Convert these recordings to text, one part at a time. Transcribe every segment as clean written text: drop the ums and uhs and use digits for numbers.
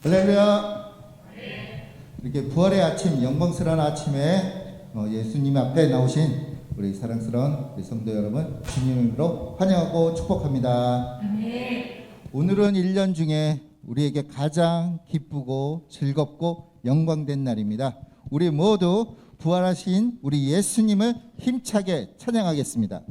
할렐루야. 이렇게 부활의 아침, 영광스러운 아침에 예수님 앞에 나오신 우리 사랑스러운 우리 성도 여러분, 주님으로 환영하고 축복합니다. 오늘은 1년 중에 우리에게 가장 기쁘고 즐겁고 영광된 날입니다. 우리 모두 부활하신 우리 예수님을 힘차게 찬양하겠습니다.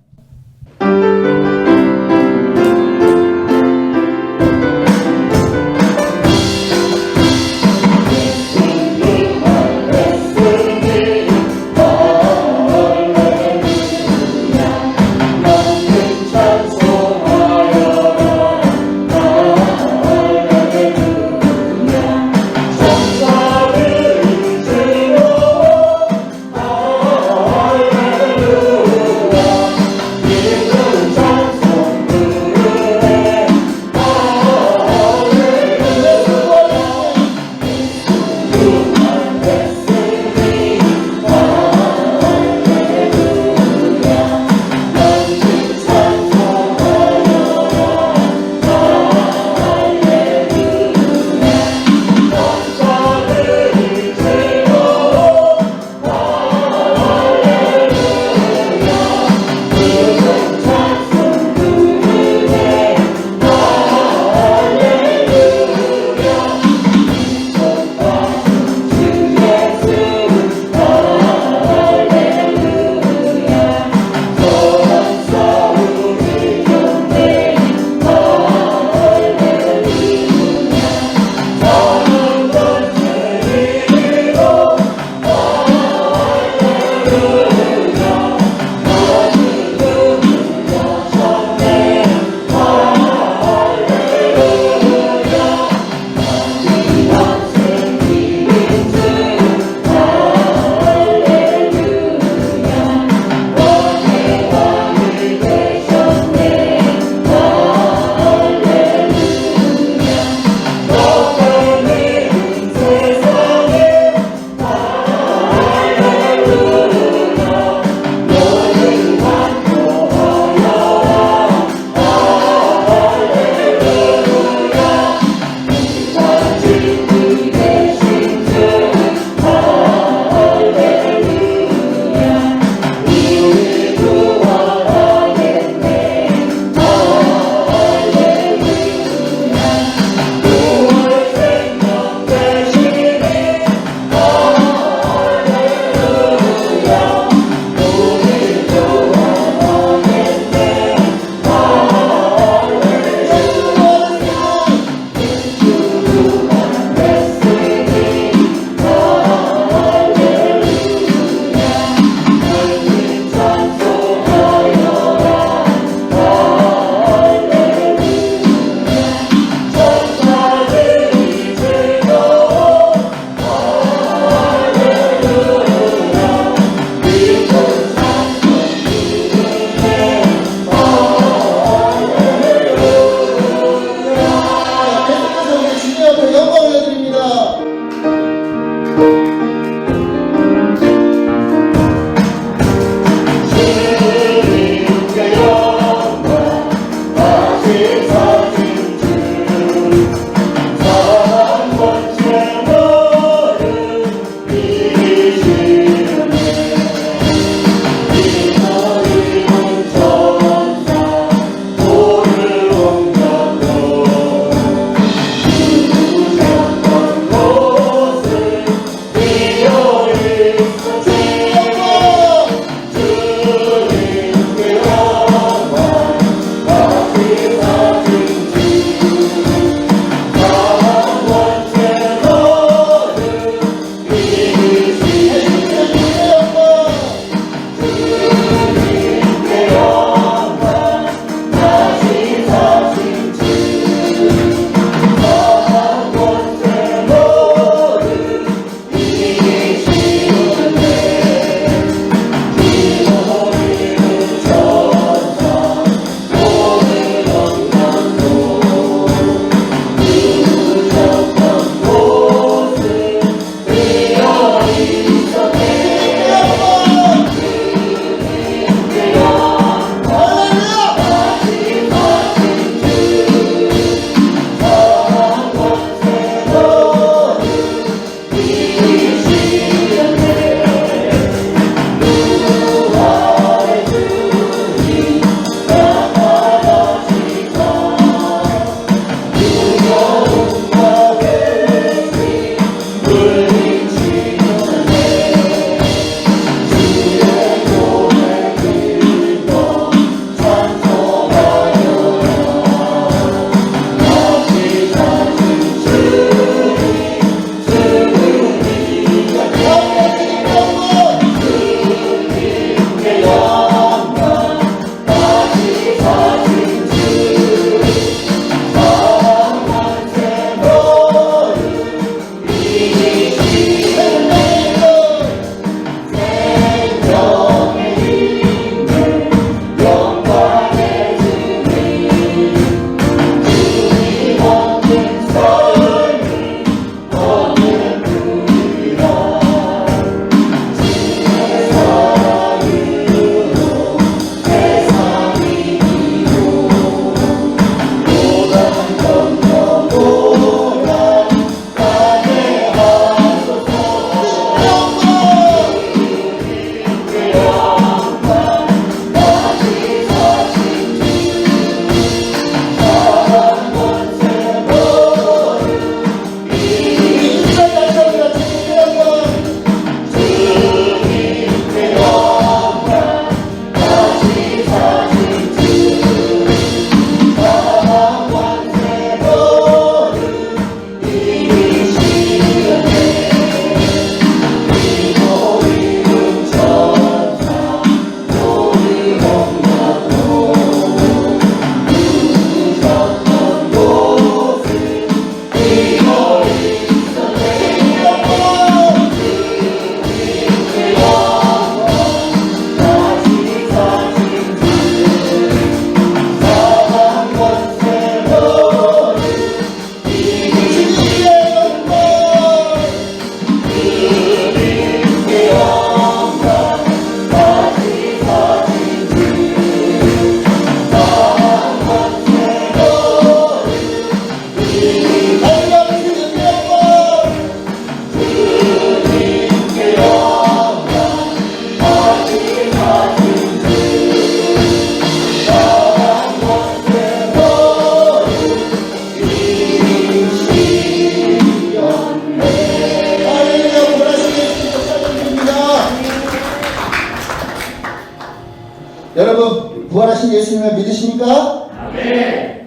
부활하신 예수님을 믿으십니까?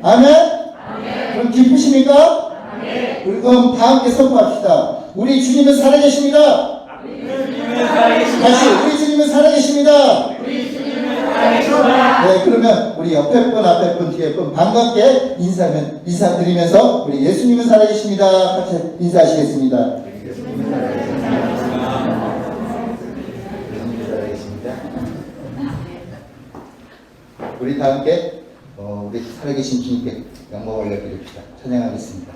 아멘. 그럼 기쁘십니까? 그럼 다 함께 선포합시다. 우리 주님은 살아계십니다. 다시 우리 주님은 살아계십니다. 네, 그러면 우리 옆에 분, 앞에 분, 뒤에 분 반갑게 인사드리면서 우리 예수님은 살아계십니다. 같이 인사하시겠습니다. 우리 다 함께 우리 살아계신 주님께 영광을 올려드립시다. 찬양하겠습니다.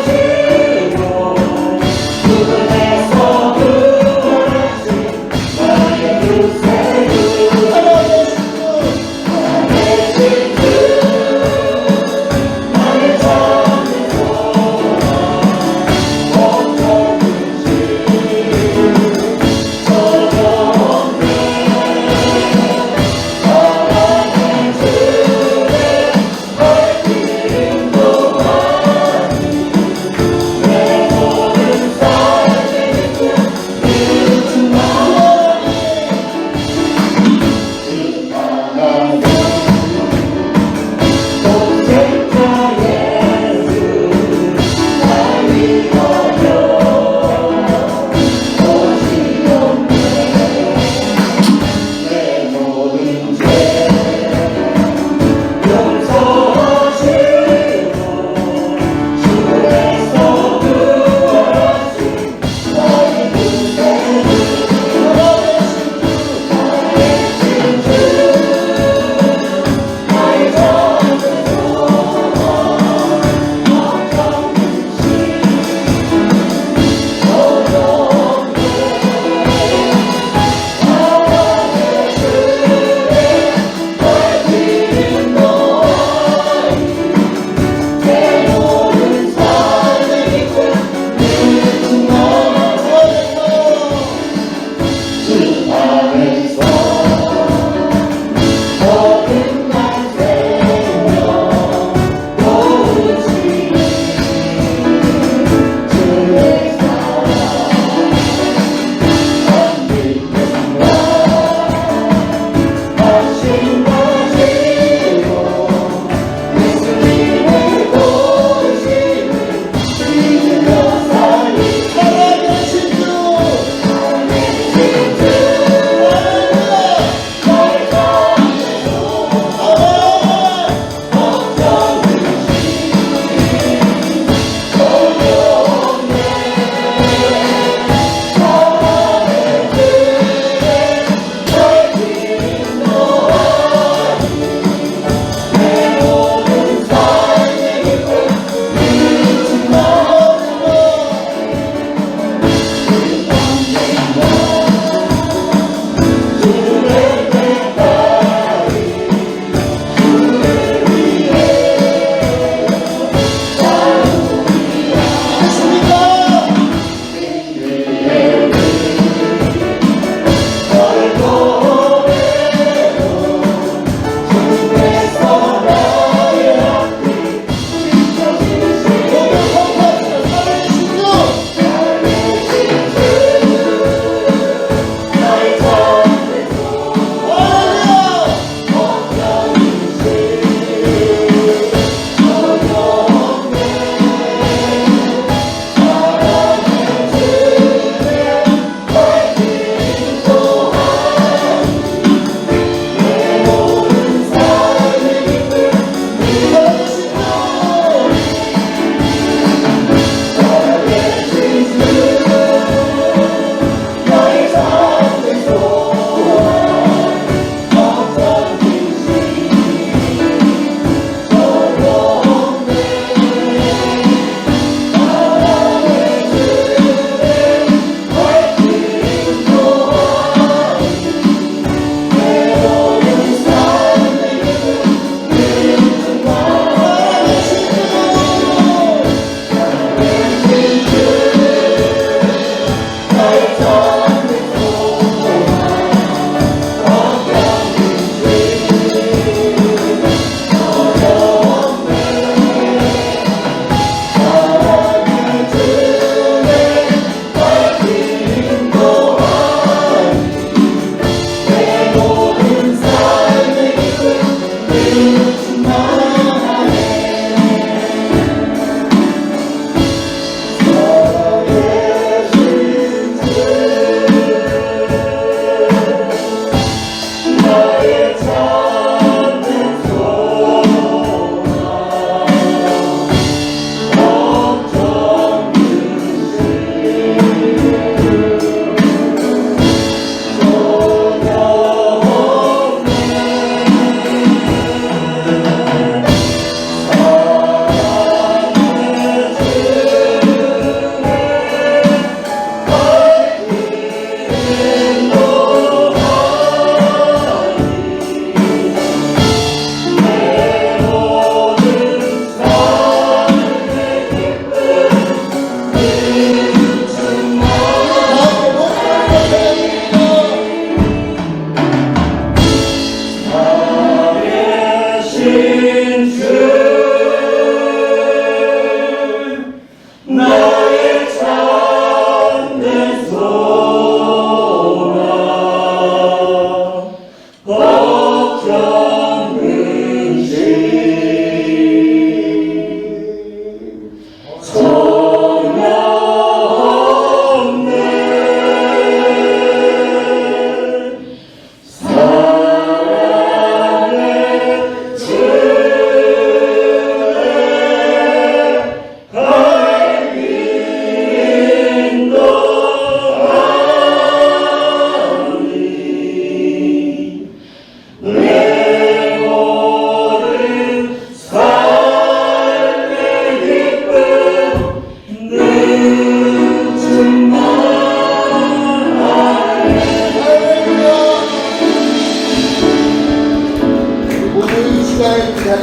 용서하시고 그분에서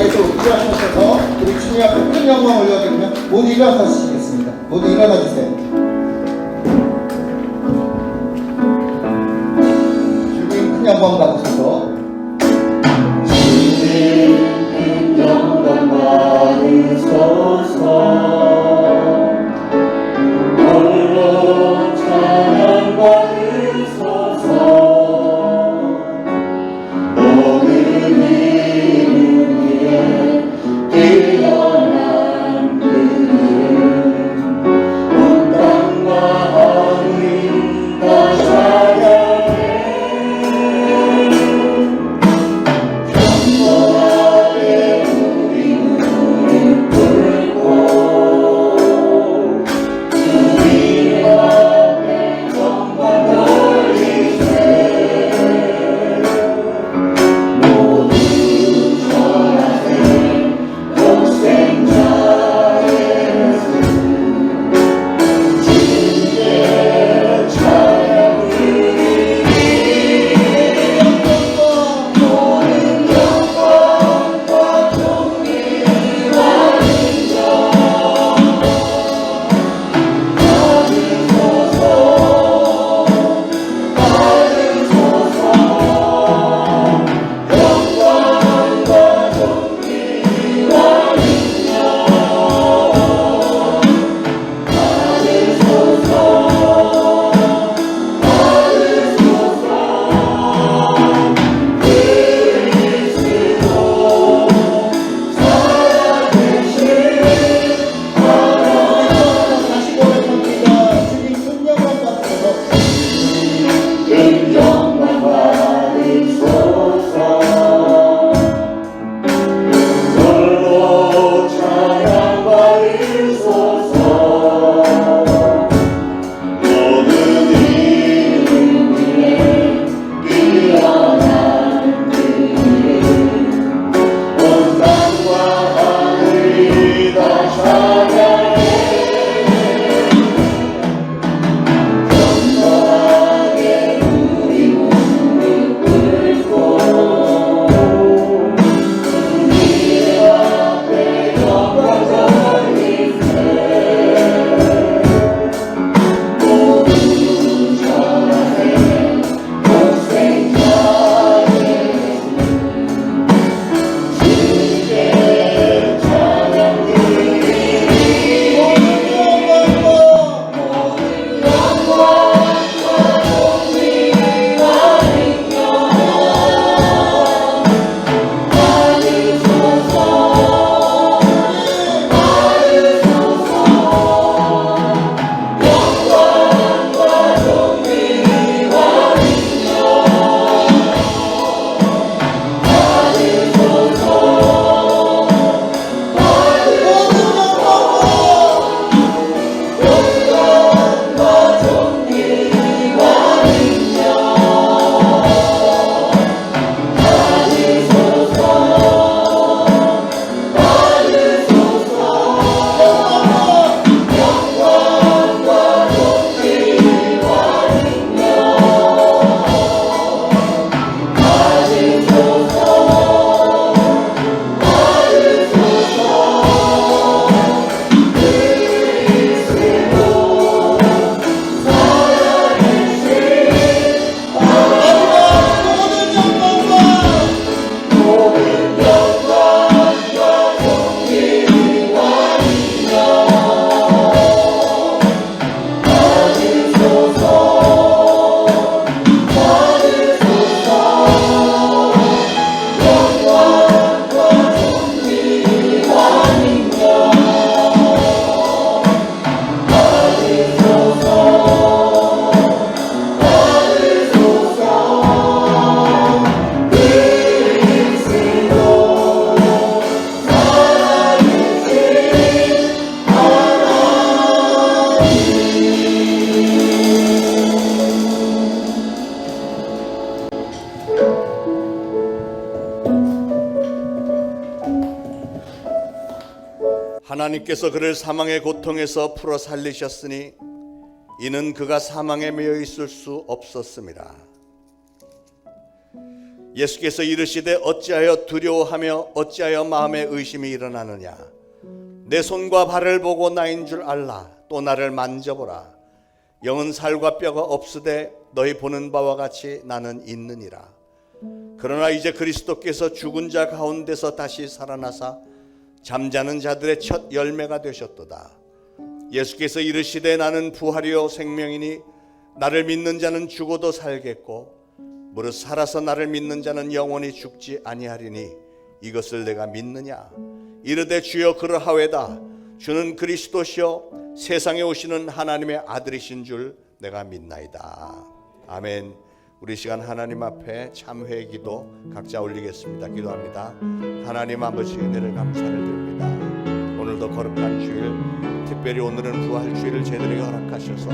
자리에서 일어나셔서 우리 주님 앞에 큰 영광 올려드리면 모두 일어나시겠습니다. 모두 일어나 주세요. 주님 큰 영광 받으셔서 주님 큰 영광 받으소서. 홀로 찬양 받으소서. 모든 이름 위에 뛰어난 그 이름 온 땅과 하늘이 다 찬양해. 평범하게 우리 무릎 꿇고 주님 앞에 영광 돌리세. 모두 전하세. 독생자의 예수 주님께 찬양 드리리. 모든 영광과 존귀와 인정 받으소서. 받으소서. 영광과 존귀와 인정 받으소서. 그리스도 살아계신 다시 고백합니다. 주님 큰 영광 받으셔서 큰 영광 받으소서. 홀로 찬양 받으소서. 모든 이름 위에 뛰어난 그 이름 온 땅과 하늘이 다 찬양해. 평범하게 우리 무릎 꿇고 주님 앞에 영광 돌리세. 모두 전하세. 독생자의 예수 주님께 찬양 드리리. 모든 영광과 존귀와 인정 받으소서. 받으소서. 영광과 존귀와 인정 받으소서. 영광과 존귀와 인정 받으소서. 영광과 존귀와 인정 하나님께서 그를 사망의 고통에서 풀어 살리셨으니 이는 그가 사망에 매여 있을 수 없었습니다. 예수께서 이르시되 어찌하여 두려워하며 어찌하여 마음에 의심이 일어나느냐. 내 손과 발을 보고 나인 줄 알라. 또 나를 만져보라. 영은 살과 뼈가 없으되 너희 보는 바와 같이 나는 있느니라. 그러나 이제 그리스도께서 죽은 자 가운데서 다시 살아나사 잠자는 자들의 첫 열매가 되셨도다. 예수께서 이르시되 나는 부활이요 생명이니 나를 믿는 자는 죽어도 살겠고 무릇 살아서 나를 믿는 자는 영원히 죽지 아니하리니 이것을 내가 믿느냐. 이르되 주여 그러하외다. 주는 그리스도시요 세상에 오시는 하나님의 아들이신 줄 내가 믿나이다. 아멘. 우리 시간 하나님 앞에 참회의 기도 각자 올리겠습니다. 기도합니다. 하나님 아버지 은혜를 감사를 드립니다. 오늘도 거룩한 주일, 특별히 오늘은 부활 주일을 저희들에게 허락하셔서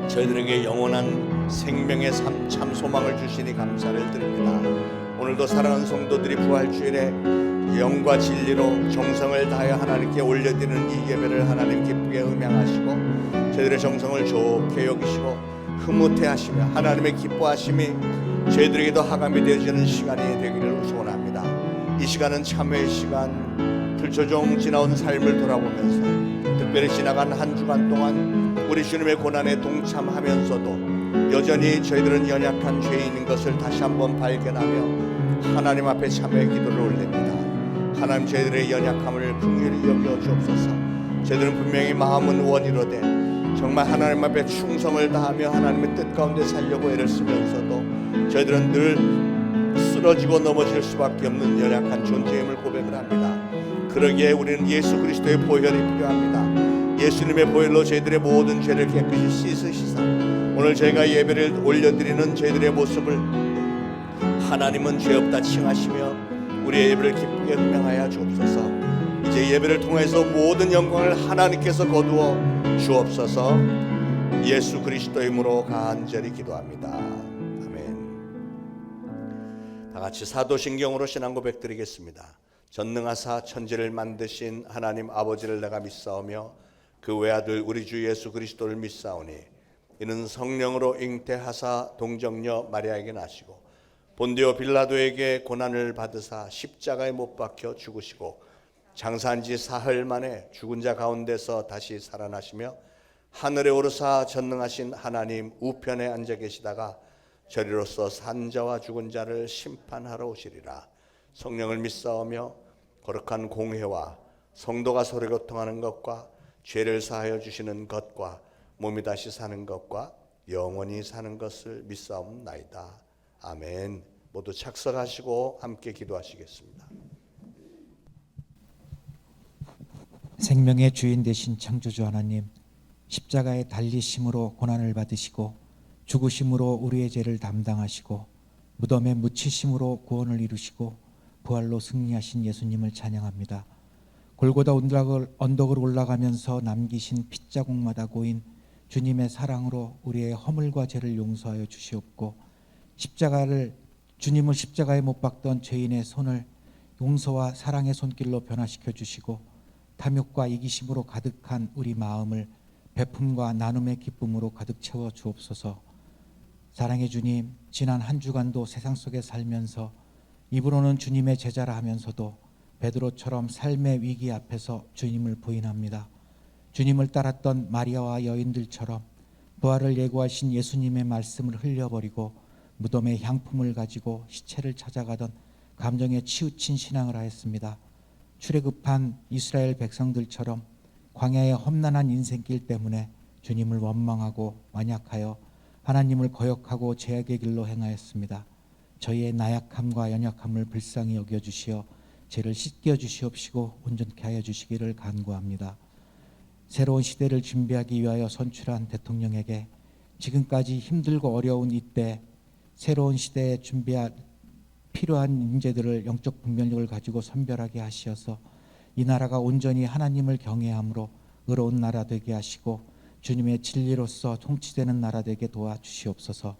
저희들에게 영원한 생명의 참 소망을 주시니 감사를 드립니다. 오늘도 사랑하는 성도들이 부활 주일에 영과 진리로 정성을 다하여 하나님께 올려드리는 이 예배를 하나님 기쁘게 음양하시고 저희들의 정성을 좋게 여기시고 흐뭇해하시며 하나님의 기뻐하심이 저희들에게도 하감이 되어지는 시간이 되기를 소원합니다. 이 시간은 참회의 시간, 불초종 지나온 삶을 돌아보면서 특별히 지나간 한 주간 동안 우리 주님의 고난에 동참하면서도 여전히 저희들은 연약한 죄인인 것을 다시 한번 발견하며 하나님 앞에 참회의 기도를 올립니다. 하나님 저희들의 연약함을 긍휼히 여겨 주옵소서. 저희들은 분명히 마음은 원이로되 정말 하나님 앞에 충성을 다하며 하나님의 뜻 가운데 살려고 애를 쓰면서도 저희들은 늘 쓰러지고 넘어질 수밖에 없는 연약한 존재임을 고백을 합니다. 그러기에 우리는 예수 그리스도의 보혈이 필요합니다. 예수님의 보혈로 저희들의 모든 죄를 깨끗이 씻으시사 오늘 저희가 예배를 올려드리는 저희들의 모습을 하나님은 죄 없다 칭하시며 우리의 예배를 기쁘게 음양하여 주옵소서. 이제 예배를 통해서 모든 영광을 하나님께서 거두어 주옵소서. 예수 그리스도의 이름으로 간절히 기도합니다. 아멘. 다 같이 사도신경으로 신앙 고백 드리겠습니다. 전능하사 천지를 만드신 하나님 아버지를 내가 믿사오며 그 외아들 우리 주 예수 그리스도를 믿사오니 이는 성령으로 잉태하사 동정녀 마리아에게 나시고 본디오 빌라도에게 고난을 받으사 십자가에 못 박혀 죽으시고 장사한 지 사흘 만에 죽은 자 가운데서 다시 살아나시며 하늘에 오르사 전능하신 하나님 우편에 앉아 계시다가 저리로서 산 자와 죽은 자를 심판하러 오시리라. 성령을 믿사오며 거룩한 공회와 성도가 서로 교통하는 것과 죄를 사하여 주시는 것과 몸이 다시 사는 것과 영원히 사는 것을 믿사옵나이다. 아멘. 모두 착석하시고 함께 기도하시겠습니다. 생명의 주인 되신 창조주 하나님, 십자가에 달리심으로 고난을 받으시고 죽으심으로 우리의 죄를 담당하시고 무덤에 묻히심으로 구원을 이루시고 부활로 승리하신 예수님을 찬양합니다. 골고다 언덕을 올라가면서 남기신 핏자국마다 고인 주님의 사랑으로 우리의 허물과 죄를 용서하여 주시옵고 주님을 십자가에 못 박던 죄인의 손을 용서와 사랑의 손길로 변화시켜 주시고 탐욕과 이기심으로 가득한 우리 마음을 베품과 나눔의 기쁨으로 가득 채워 주옵소서. 사랑의 주님, 지난 한 주간도 세상 속에 살면서 입으로는 주님의 제자라 하면서도 베드로처럼 삶의 위기 앞에서 주님을 부인합니다. 주님을 따랐던 마리아와 여인들처럼 부활을 예고하신 예수님의 말씀을 흘려버리고 무덤에 향품을 가지고 시체를 찾아가던 감정에 치우친 신앙을 하였습니다. 출애굽한 이스라엘 백성들처럼 광야의 험난한 인생길 때문에 주님을 원망하고 완약하여 하나님을 거역하고 죄악의 길로 행하였습니다. 저희의 나약함과 연약함을 불쌍히 여겨주시어 죄를 씻겨 주시옵시고 온전케 하여 주시기를 간구합니다. 새로운 시대를 준비하기 위하여 선출한 대통령에게 지금까지 힘들고 어려운 이때 새로운 시대에 준비할 필요한 인재들을 영적 분별력을 가지고 선별하게 하시어서 이 나라가 온전히 하나님을 경외함으로 의로운 나라 되게 하시고 주님의 진리로서 통치되는 나라 되게 도와주시옵소서.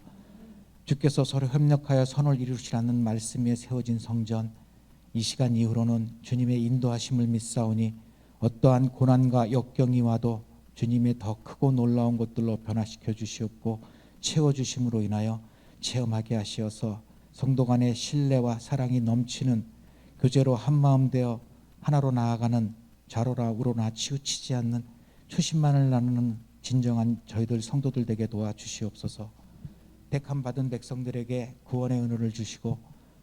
주께서 서로 협력하여 선을 이루시라는 말씀 위에 세워진 성전, 이 시간 이후로는 주님의 인도하심을 믿사오니 어떠한 고난과 역경이 와도 주님의 더 크고 놀라운 것들로 변화시켜 주시옵고 채워주심으로 인하여 체험하게 하시어서 성도 간의 신뢰와 사랑이 넘치는 교제로 한마음 되어 하나로 나아가는 좌로나 우로나 치우치지 않는 초심만을 나누는 진정한 저희들 성도들 되게 도와주시옵소서. 택함 받은 백성들에게 구원의 은혜를 주시고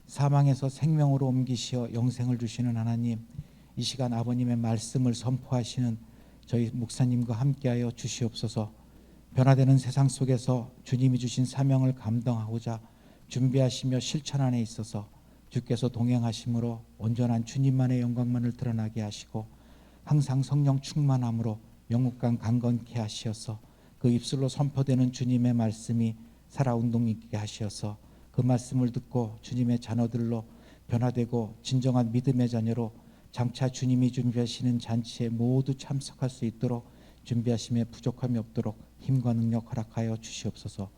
사망에서 생명으로 옮기시어 영생을 주시는 하나님, 이 시간 아버님의 말씀을 선포하시는 저희 목사님과 함께하여 주시옵소서. 변화되는 세상 속에서 주님이 주신 사명을 감당하고자 준비하시며 실천안에 있어서 주께서 동행하심으로 온전한 주님만의 영광만을 드러나게 하시고 항상 성령 충만함으로 영육간 강건케 하시어서 그 입술로 선포되는 주님의 말씀이 살아운동 있게 하시어서 그 말씀을 듣고 주님의 자녀들로 변화되고 진정한 믿음의 자녀로 장차 주님이 준비하시는 잔치에 모두 참석할 수 있도록 준비하심에 부족함이 없도록 힘과 능력 허락하여 주시옵소서.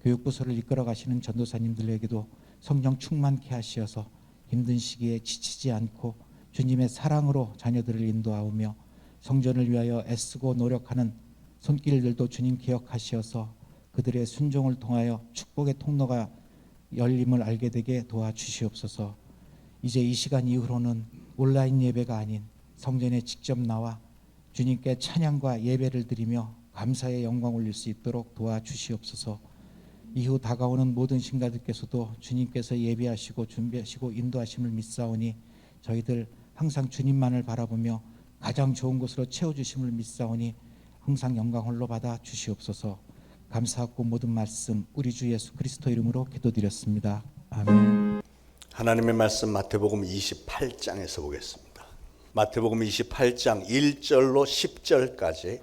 교육부서를 이끌어 가시는 전도사님들에게도 성령 충만케 하시어서 힘든 시기에 지치지 않고 주님의 사랑으로 자녀들을 인도하오며 성전을 위하여 애쓰고 노력하는 손길들도 주님 기억하시어서 그들의 순종을 통하여 축복의 통로가 열림을 알게 되게 도와주시옵소서. 이제 이 시간 이후로는 온라인 예배가 아닌 성전에 직접 나와 주님께 찬양과 예배를 드리며 감사의 영광 올릴 수 있도록 도와주시옵소서. 이후 다가오는 모든 신가들께서도 주님께서 예배하시고 준비하시고 인도하심을 믿사오니 저희들 항상 주님만을 바라보며 가장 좋은 곳으로 채워주심을 믿사오니 항상 영광 홀로 받아 주시옵소서. 감사하고 모든 말씀 우리 주 예수 그리스도 이름으로 기도드렸습니다. 아멘. 하나님의 말씀 마태복음 28장에서 보겠습니다. 마태복음 28장 1절로 10절까지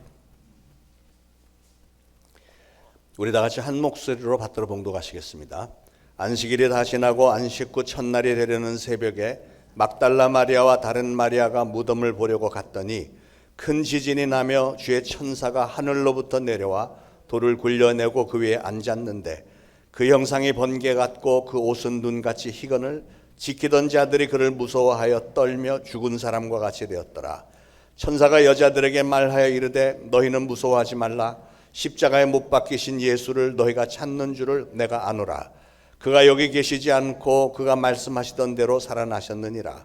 우리 다 같이 한 목소리로 받들어 봉독하시겠습니다. 안식일이 다 지나고 안식 후 첫날이 되려는 새벽에 막달라 마리아와 다른 마리아가 무덤을 보려고 갔더니 큰 지진이 나며 주의 천사가 하늘로부터 내려와 돌을 굴려내고 그 위에 앉았는데 그 형상이 번개 같고 그 옷은 눈같이 희건을 지키던 자들이 그를 무서워하여 떨며 죽은 사람과 같이 되었더라. 천사가 여자들에게 말하여 이르되 너희는 무서워하지 말라. 십자가에 못 박히신 예수를 너희가 찾는 줄을 내가 아노라. 그가 여기 계시지 않고 그가 말씀하시던 대로 살아나셨느니라.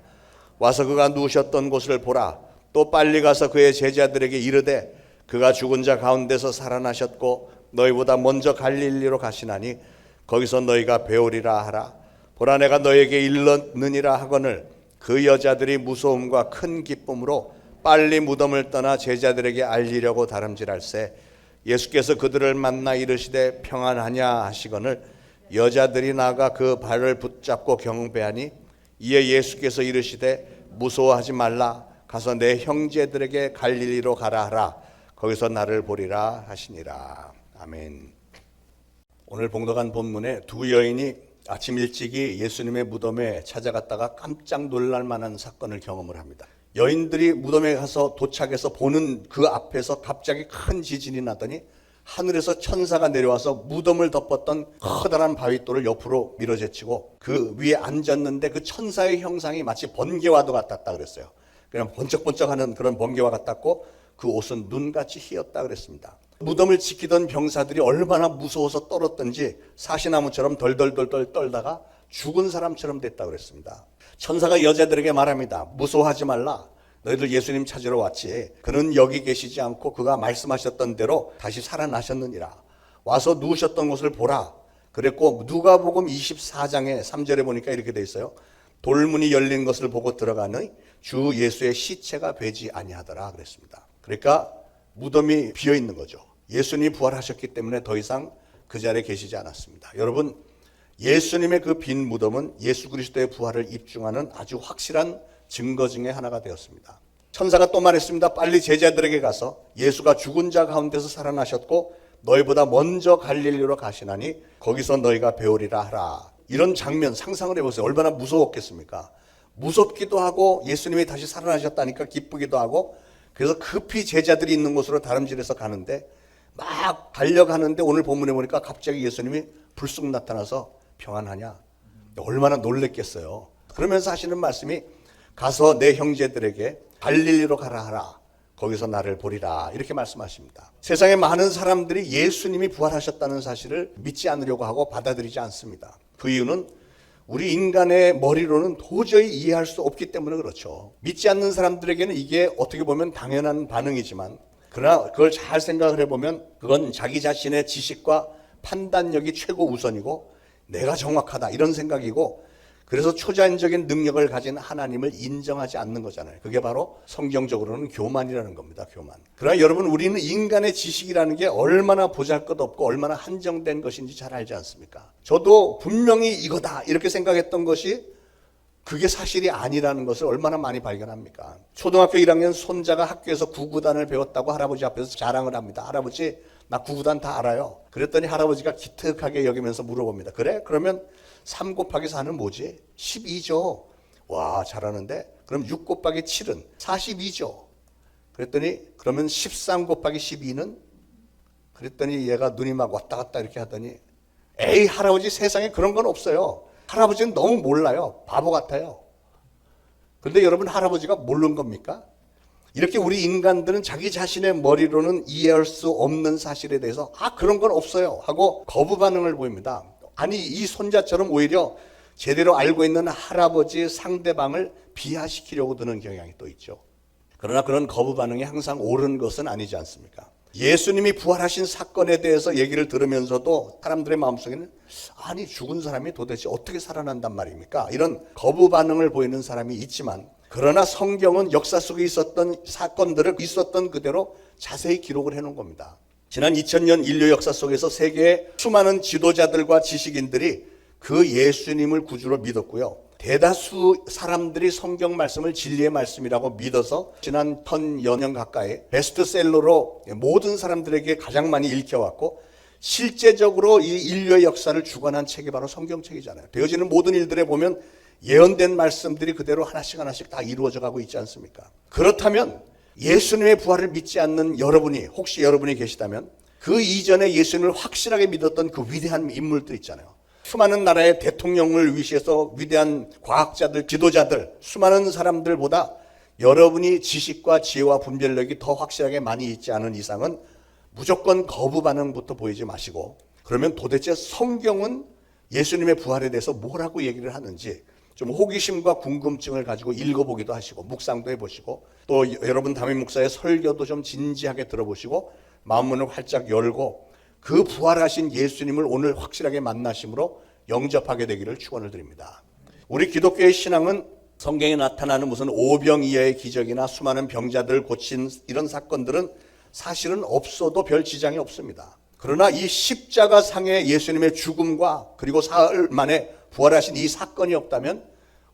와서 그가 누우셨던 곳을 보라. 또 빨리 가서 그의 제자들에게 이르되 그가 죽은 자 가운데서 살아나셨고 너희보다 먼저 갈릴리로 가시나니 거기서 너희가 배우리라 하라. 보라 내가 너희에게 일렀느니라 하거늘 그 여자들이 무서움과 큰 기쁨으로 빨리 무덤을 떠나 제자들에게 알리려고 다름질할세 예수께서 그들을 만나 이르시되 평안하냐 하시거늘 여자들이 나가 그 발을 붙잡고 경배하니 이에 예수께서 이르시되 무서워하지 말라. 가서 내 형제들에게 갈릴리로 가라 하라. 거기서 나를 보리라 하시니라. 아멘. 오늘 봉독한 본문에 두 여인이 아침 일찍이 예수님의 무덤에 찾아갔다가 깜짝 놀랄 만한 사건을 경험을 합니다. 여인들이 무덤에 가서 도착해서 보는 그 앞에서 갑자기 큰 지진이 나더니 하늘에서 천사가 내려와서 무덤을 덮었던 커다란 바위돌을 옆으로 밀어제치고 그 위에 앉았는데 그 천사의 형상이 마치 번개와도 같았다 그랬어요. 그냥 번쩍번쩍하는 그런 번개와 같았고 그 옷은 눈같이 희었다 그랬습니다. 무덤을 지키던 병사들이 얼마나 무서워서 떨었던지 사시나무처럼 덜덜덜덜 떨다가 죽은 사람처럼 됐다 그랬습니다. 천사가 여자들에게 말합니다. 무서워하지 말라. 너희들 예수님 찾으러 왔지. 그는 여기 계시지 않고 그가 말씀하셨던 대로 다시 살아나셨느니라. 와서 누우셨던 곳을 보라. 그랬고 누가복음 24장에 3절에 보니까 이렇게 돼 있어요. 돌문이 열린 것을 보고 들어가니 주 예수의 시체가 되지 아니하더라 그랬습니다. 그러니까 무덤이 비어 있는 거죠. 예수님이 부활하셨기 때문에 더 이상 그 자리에 계시지 않았습니다. 여러분, 예수님의 그 빈 무덤은 예수 그리스도의 부활을 입증하는 아주 확실한 증거 중에 하나가 되었습니다. 천사가 또 말했습니다. 빨리 제자들에게 가서 예수가 죽은 자 가운데서 살아나셨고 너희보다 먼저 갈릴리로 가시나니 거기서 너희가 배우리라 하라. 이런 장면 상상을 해보세요. 얼마나 무서웠겠습니까? 무섭기도 하고 예수님이 다시 살아나셨다니까 기쁘기도 하고 그래서 급히 제자들이 있는 곳으로 다름질해서 가는데 막 달려가는데 오늘 본문에 보니까 갑자기 예수님이 불쑥 나타나서 평안하냐? 얼마나 놀랬겠어요. 그러면서 하시는 말씀이 가서 내 형제들에게 갈릴리로 가라 하라. 거기서 나를 보리라. 이렇게 말씀하십니다. 세상에 많은 사람들이 예수님이 부활하셨다는 사실을 믿지 않으려고 하고 받아들이지 않습니다. 그 이유는 우리 인간의 머리로는 도저히 이해할 수 없기 때문에 그렇죠. 믿지 않는 사람들에게는 이게 어떻게 보면 당연한 반응이지만, 그러나 그걸 잘 생각을 해보면 그건 자기 자신의 지식과 판단력이 최고 우선이고 내가 정확하다 이런 생각이고, 그래서 초자연적인 능력을 가진 하나님을 인정하지 않는 거잖아요. 그게 바로 성경적으로는 교만이라는 겁니다. 교만. 그러나 여러분, 우리는 인간의 지식이라는 게 얼마나 보잘것없고 얼마나 한정된 것인지 잘 알지 않습니까? 저도 분명히 이거다 이렇게 생각했던 것이 그게 사실이 아니라는 것을 얼마나 많이 발견합니까? 초등학교 1학년 손자가 학교에서 구구단을 배웠다고 할아버지 앞에서 자랑을 합니다. 할아버지, 나 구구단 다 알아요. 그랬더니 할아버지가 기특하게 여기면서 물어봅니다. 그래? 그러면 3 곱하기 4는 뭐지? 12죠. 와, 잘하는데? 그럼 6 곱하기 7은 42죠. 그랬더니 그러면 13 곱하기 12는? 그랬더니 얘가 눈이 막 왔다 갔다 이렇게 하더니, 에이 할아버지, 세상에 그런 건 없어요. 할아버지는 너무 몰라요. 바보 같아요. 그런데 여러분, 할아버지가 모르는 겁니까? 이렇게 우리 인간들은 자기 자신의 머리로는 이해할 수 없는 사실에 대해서 그런 건 없어요 하고 거부 반응을 보입니다. 아니, 이 손자처럼 오히려 제대로 알고 있는 할아버지 상대방을 비하시키려고 드는 경향이 또 있죠. 그러나 그런 거부 반응이 항상 옳은 것은 아니지 않습니까? 예수님이 부활하신 사건에 대해서 얘기를 들으면서도 사람들의 마음속에는, 아니 죽은 사람이 도대체 어떻게 살아난단 말입니까? 이런 거부 반응을 보이는 사람이 있지만, 그러나 성경은 역사 속에 있었던 사건들을 있었던 그대로 자세히 기록을 해놓은 겁니다. 지난 2000년 인류 역사 속에서 세계의 수많은 지도자들과 지식인들이 그 예수님을 구주로 믿었고요. 대다수 사람들이 성경 말씀을 진리의 말씀이라고 믿어서 지난 1000여 년 가까이 베스트셀러로 모든 사람들에게 가장 많이 읽혀왔고, 실제적으로 이 인류의 역사를 주관한 책이 바로 성경책이잖아요. 되어지는 모든 일들에 보면 예언된 말씀들이 그대로 하나씩 하나씩 다 이루어져 가고 있지 않습니까? 그렇다면 예수님의 부활을 믿지 않는 여러분이, 혹시 여러분이 계시다면 그 이전에 예수님을 확실하게 믿었던 그 위대한 인물들 있잖아요. 수많은 나라의 대통령을 위시해서 위대한 과학자들, 지도자들, 수많은 사람들보다 여러분이 지식과 지혜와 분별력이 더 확실하게 많이 있지 않은 이상은 무조건 거부 반응부터 보이지 마시고, 그러면 도대체 성경은 예수님의 부활에 대해서 뭐라고 얘기를 하는지 좀 호기심과 궁금증을 가지고 읽어보기도 하시고, 묵상도 해보시고, 또 여러분 담임 목사의 설교도 좀 진지하게 들어보시고, 마음문을 활짝 열고 그 부활하신 예수님을 오늘 확실하게 만나심으로 영접하게 되기를 축원을 드립니다. 우리 기독교의 신앙은 성경에 나타나는 무슨 오병이어의 기적이나 수많은 병자들을 고친 이런 사건들은 사실은 없어도 별 지장이 없습니다. 그러나 이 십자가상의 예수님의 죽음과 그리고 사흘 만에 부활하신 이 사건이 없다면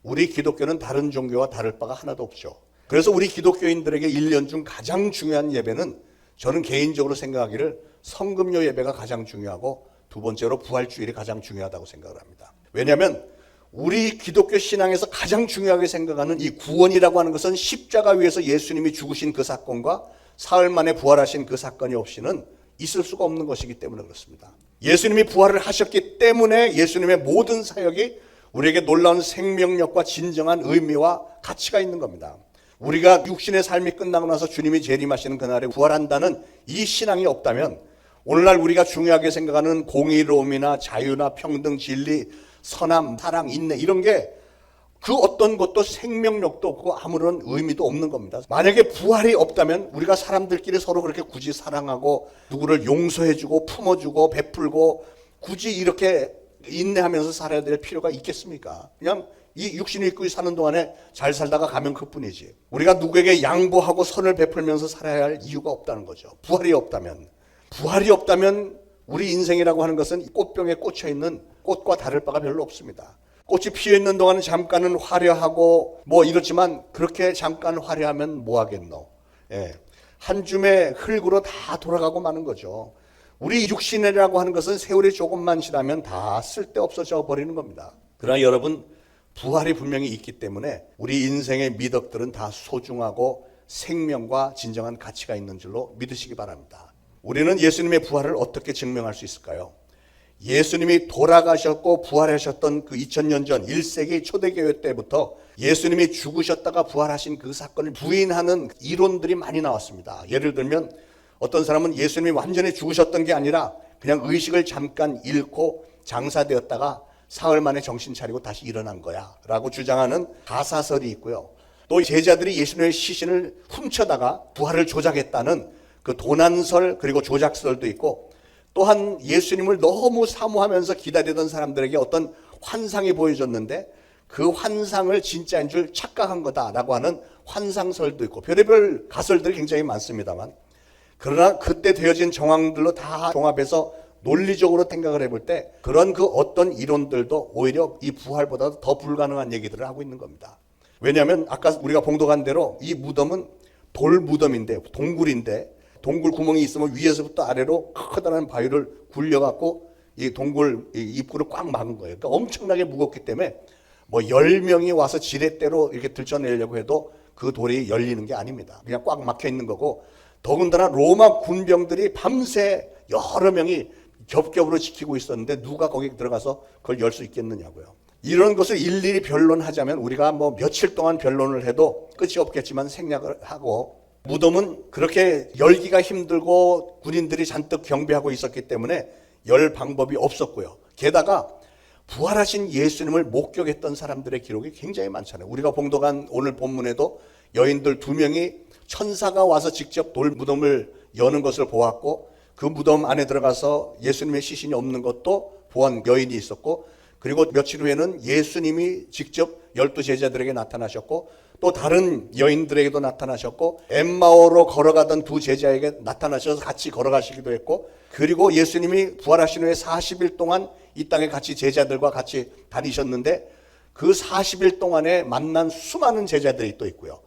우리 기독교는 다른 종교와 다를 바가 하나도 없죠. 그래서 우리 기독교인들에게 1년 중 가장 중요한 예배는, 저는 개인적으로 생각하기를 성금요 예배가 가장 중요하고, 두 번째로 부활주일이 가장 중요하다고 생각을 합니다. 왜냐하면 우리 기독교 신앙에서 가장 중요하게 생각하는 이 구원이라고 하는 것은 십자가 위에서 예수님이 죽으신 그 사건과 사흘 만에 부활하신 그 사건이 없이는 있을 수가 없는 것이기 때문에 그렇습니다. 예수님이 부활을 하셨기 때문에 예수님의 모든 사역이 우리에게 놀라운 생명력과 진정한 의미와 가치가 있는 겁니다. 우리가 육신의 삶이 끝나고 나서 주님이 재림하시는 그날에 부활한다는 이 신앙이 없다면 오늘날 우리가 중요하게 생각하는 공의로움이나 자유나 평등, 진리, 선함, 사랑, 인내 이런 게 그 어떤 것도 생명력도 없고 아무런 의미도 없는 겁니다. 만약에 부활이 없다면 우리가 사람들끼리 서로 그렇게 굳이 사랑하고 누구를 용서해주고 품어주고 베풀고 굳이 이렇게 인내하면서 살아야 될 필요가 있겠습니까? 그냥 이 육신을 입고 사는 동안에 잘 살다가 가면 그뿐이지. 우리가 누구에게 양보하고 선을 베풀면서 살아야 할 이유가 없다는 거죠. 부활이 없다면 우리 인생이라고 하는 것은 꽃병에 꽂혀 있는 꽃과 다를 바가 별로 없습니다. 꽃이 피어 있는 동안은 잠깐은 화려하고 뭐 이렇지만 그렇게 잠깐 화려하면 뭐 하겠노? 한 줌의 흙으로 다 돌아가고 마는 거죠. 우리 육신이라고 하는 것은 세월이 조금만 지나면 다 쓸데없어져 버리는 겁니다. 그러나 여러분, 부활이 분명히 있기 때문에 우리 인생의 미덕들은 다 소중하고 생명과 진정한 가치가 있는 줄로 믿으시기 바랍니다. 우리는 예수님의 부활을 어떻게 증명할 수 있을까요? 예수님이 돌아가셨고 부활하셨던 그 2000년 전 1세기 초대교회 때부터 예수님이 죽으셨다가 부활하신 그 사건을 부인하는 이론들이 많이 나왔습니다. 예를 들면 어떤 사람은 예수님이 완전히 죽으셨던 게 아니라 그냥 의식을 잠깐 잃고 장사되었다가 사흘 만에 정신 차리고 다시 일어난 거야 라고 주장하는 가사설이 있고요. 또 제자들이 예수님의 시신을 훔쳐다가 부활을 조작했다는 그 도난설 그리고 조작설도 있고, 또한 예수님을 너무 사모하면서 기다리던 사람들에게 어떤 환상이 보여졌는데 그 환상을 진짜인 줄 착각한 거다라고 하는 환상설도 있고, 별의별 가설들이 굉장히 많습니다만, 그러나 그때 되어진 정황들로 다 종합해서 논리적으로 생각을 해볼 때 그런 그 어떤 이론들도 오히려 이 부활보다 더 불가능한 얘기들을 하고 있는 겁니다. 왜냐하면 아까 우리가 봉독한 대로 이 무덤은 돌 무덤인데, 동굴인데, 동굴 구멍이 있으면 위에서부터 아래로 커다란 바위를 굴려갖고 이 동굴 입구를 꽉 막은 거예요. 그러니까 엄청나게 무겁기 때문에 뭐 10명이 와서 지렛대로 이렇게 들쳐내려고 해도 그 돌이 열리는 게 아닙니다. 그냥 꽉 막혀 있는 거고, 더군다나 로마 군병들이 밤새 여러 명이 겹겹으로 지키고 있었는데 누가 거기 들어가서 그걸 열 수 있겠느냐고요. 이런 것을 일일이 변론하자면 우리가 뭐 며칠 동안 변론을 해도 끝이 없겠지만 생략을 하고, 무덤은 그렇게 열기가 힘들고 군인들이 잔뜩 경비하고 있었기 때문에 열 방법이 없었고요. 게다가 부활하신 예수님을 목격했던 사람들의 기록이 굉장히 많잖아요. 우리가 봉독한 오늘 본문에도 여인들 2명이 천사가 와서 직접 돌 무덤을 여는 것을 보았고, 그 무덤 안에 들어가서 예수님의 시신이 없는 것도 보한 여인이 있었고, 그리고 며칠 후에는 예수님이 직접 12 제자들에게 나타나셨고, 또 다른 여인들에게도 나타나셨고, 엠마오로 걸어가던 2 제자에게 나타나셔서 같이 걸어가시기도 했고, 그리고 예수님이 부활하신 후에 40일 동안 이 땅에 같이 제자들과 같이 다니셨는데 그 40일 동안에 만난 수많은 제자들이 또 있고요.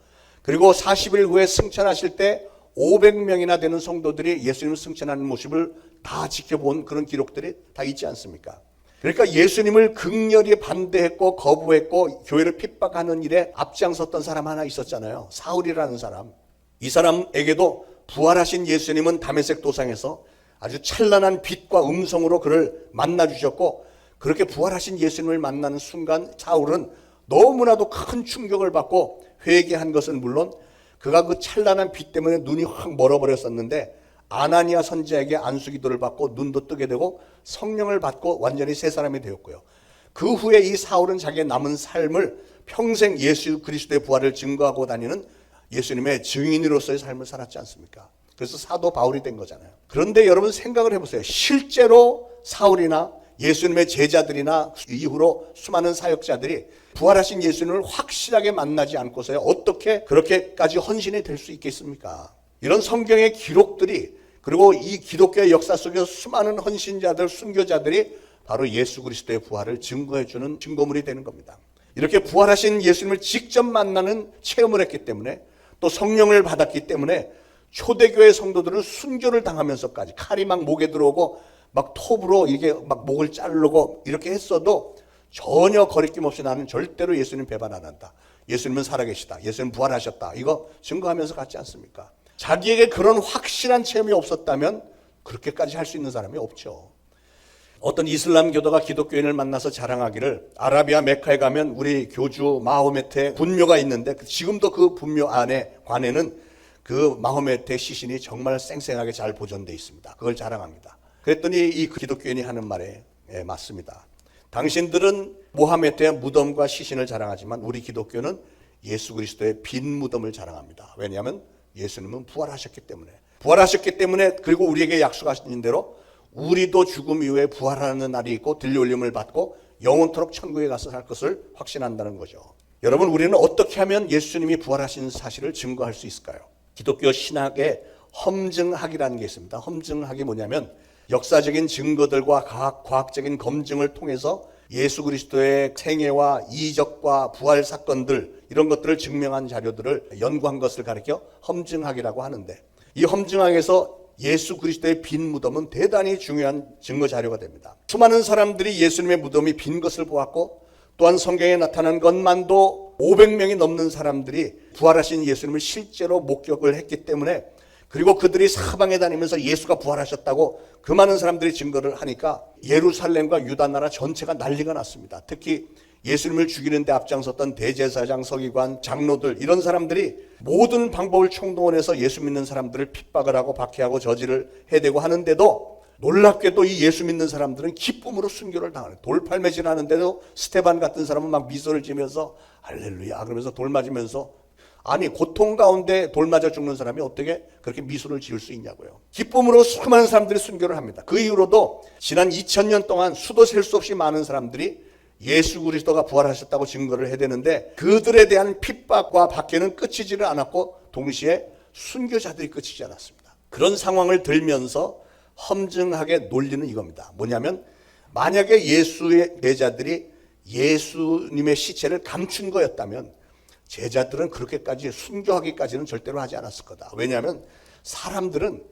그리고 40일 후에 승천하실 때 500명이나 되는 성도들이 예수님을 승천하는 모습을 다 지켜본 그런 기록들이 다 있지 않습니까? 그러니까 예수님을 극렬히 반대했고 거부했고 교회를 핍박하는 일에 앞장섰던 사람 하나 있었잖아요. 사울이라는 사람. 이 사람에게도 부활하신 예수님은 다메섹 도상에서 아주 찬란한 빛과 음성으로 그를 만나주셨고, 그렇게 부활하신 예수님을 만나는 순간 사울은 너무나도 큰 충격을 받고 회개한 것은 물론 그가 그 찬란한 빛 때문에 눈이 확 멀어버렸었는데 아나니아 선지자에게 안수기도를 받고 눈도 뜨게 되고 성령을 받고 완전히 새 사람이 되었고요. 그 후에 이 사울은 자기의 남은 삶을 평생 예수 그리스도의 부활을 증거하고 다니는 예수님의 증인으로서의 삶을 살았지 않습니까? 그래서 사도 바울이 된 거잖아요. 그런데 여러분 생각을 해보세요. 실제로 사울이나 예수님의 제자들이나 이후로 수많은 사역자들이 부활하신 예수님을 확실하게 만나지 않고서야 어떻게 그렇게까지 헌신이 될 수 있겠습니까? 이런 성경의 기록들이, 그리고 이 기독교의 역사 속에서 수많은 헌신자들, 순교자들이 바로 예수 그리스도의 부활을 증거해주는 증거물이 되는 겁니다. 이렇게 부활하신 예수님을 직접 만나는 체험을 했기 때문에, 또 성령을 받았기 때문에 초대교회 성도들은 순교를 당하면서까지 칼이 막 목에 들어오고 막 톱으로 이게 막 목을 자르고 이렇게 했어도 전혀 거리낌 없이 나는 절대로 예수님 배반 안 한다. 예수님은 살아계시다. 예수님 부활하셨다. 이거 증거하면서 갔지 않습니까? 자기에게 그런 확실한 체험이 없었다면 그렇게까지 할 수 있는 사람이 없죠. 어떤 이슬람 교도가 기독교인을 만나서 자랑하기를, 아라비아 메카에 가면 우리 교주 마호메트의 분묘가 있는데 지금도 그 분묘 안에 관에는 그 마호메트의 시신이 정말 쌩쌩하게 잘 보존되어 있습니다. 그걸 자랑합니다. 그랬더니 이 기독교인이 하는 말에 맞습니다. 당신들은 모하메트의 무덤과 시신을 자랑하지만 우리 기독교는 예수 그리스도의 빈 무덤을 자랑합니다. 왜냐하면 예수님은 부활하셨기 때문에, 그리고 우리에게 약속하신 대로 우리도 죽음 이후에 부활하는 날이 있고 들려올림을 받고 영원토록 천국에 가서 살 것을 확신한다는 거죠. 여러분, 우리는 어떻게 하면 예수님이 부활하신 사실을 증거할 수 있을까요? 기독교 신학에 험증학이라는 게 있습니다. 험증학이 뭐냐면 역사적인 증거들과 과학적인 검증을 통해서 예수 그리스도의 생애와 이적과 부활 사건들, 이런 것들을 증명한 자료들을 연구한 것을 가리켜 험증학이라고 하는데, 이 험증학에서 예수 그리스도의 빈 무덤은 대단히 중요한 증거 자료가 됩니다. 수많은 사람들이 예수님의 무덤이 빈 것을 보았고, 또한 성경에 나타난 것만도 500명이 넘는 사람들이 부활하신 예수님을 실제로 목격을 했기 때문에, 그리고 그들이 사방에 다니면서 예수가 부활하셨다고 그 많은 사람들이 증거를 하니까 예루살렘과 유다 나라 전체가 난리가 났습니다. 특히 예수님을 죽이는 데 앞장섰던 대제사장, 서기관, 장로들, 이런 사람들이 모든 방법을 총동원해서 예수 믿는 사람들을 핍박을 하고 박해하고 저지를 해대고 하는데도 놀랍게도 이 예수 믿는 사람들은 기쁨으로 순교를 당하는, 돌팔매질 하는데도 스테반 같은 사람은 막 미소를 지면서 할렐루야 그러면서 돌 맞으면서, 아니 고통 가운데 돌 맞아 죽는 사람이 어떻게 그렇게 미소를 지을 수 있냐고요. 기쁨으로 수많은 사람들이 순교를 합니다. 그 이후로도 지난 2000년 동안 수도 셀 수 없이 많은 사람들이 예수 그리스도가 부활하셨다고 증거를 해야 되는데, 그들에 대한 핍박과 박해는 끝이지를 않았고 동시에 순교자들이 끝이지 않았습니다. 그런 상황을 들면서 험증하게 논리는 이겁니다. 뭐냐면, 만약에 예수의 제자들이 예수님의 시체를 감춘 거였다면 제자들은 그렇게까지 순교하기까지는 절대로 하지 않았을 거다. 왜냐하면 사람들은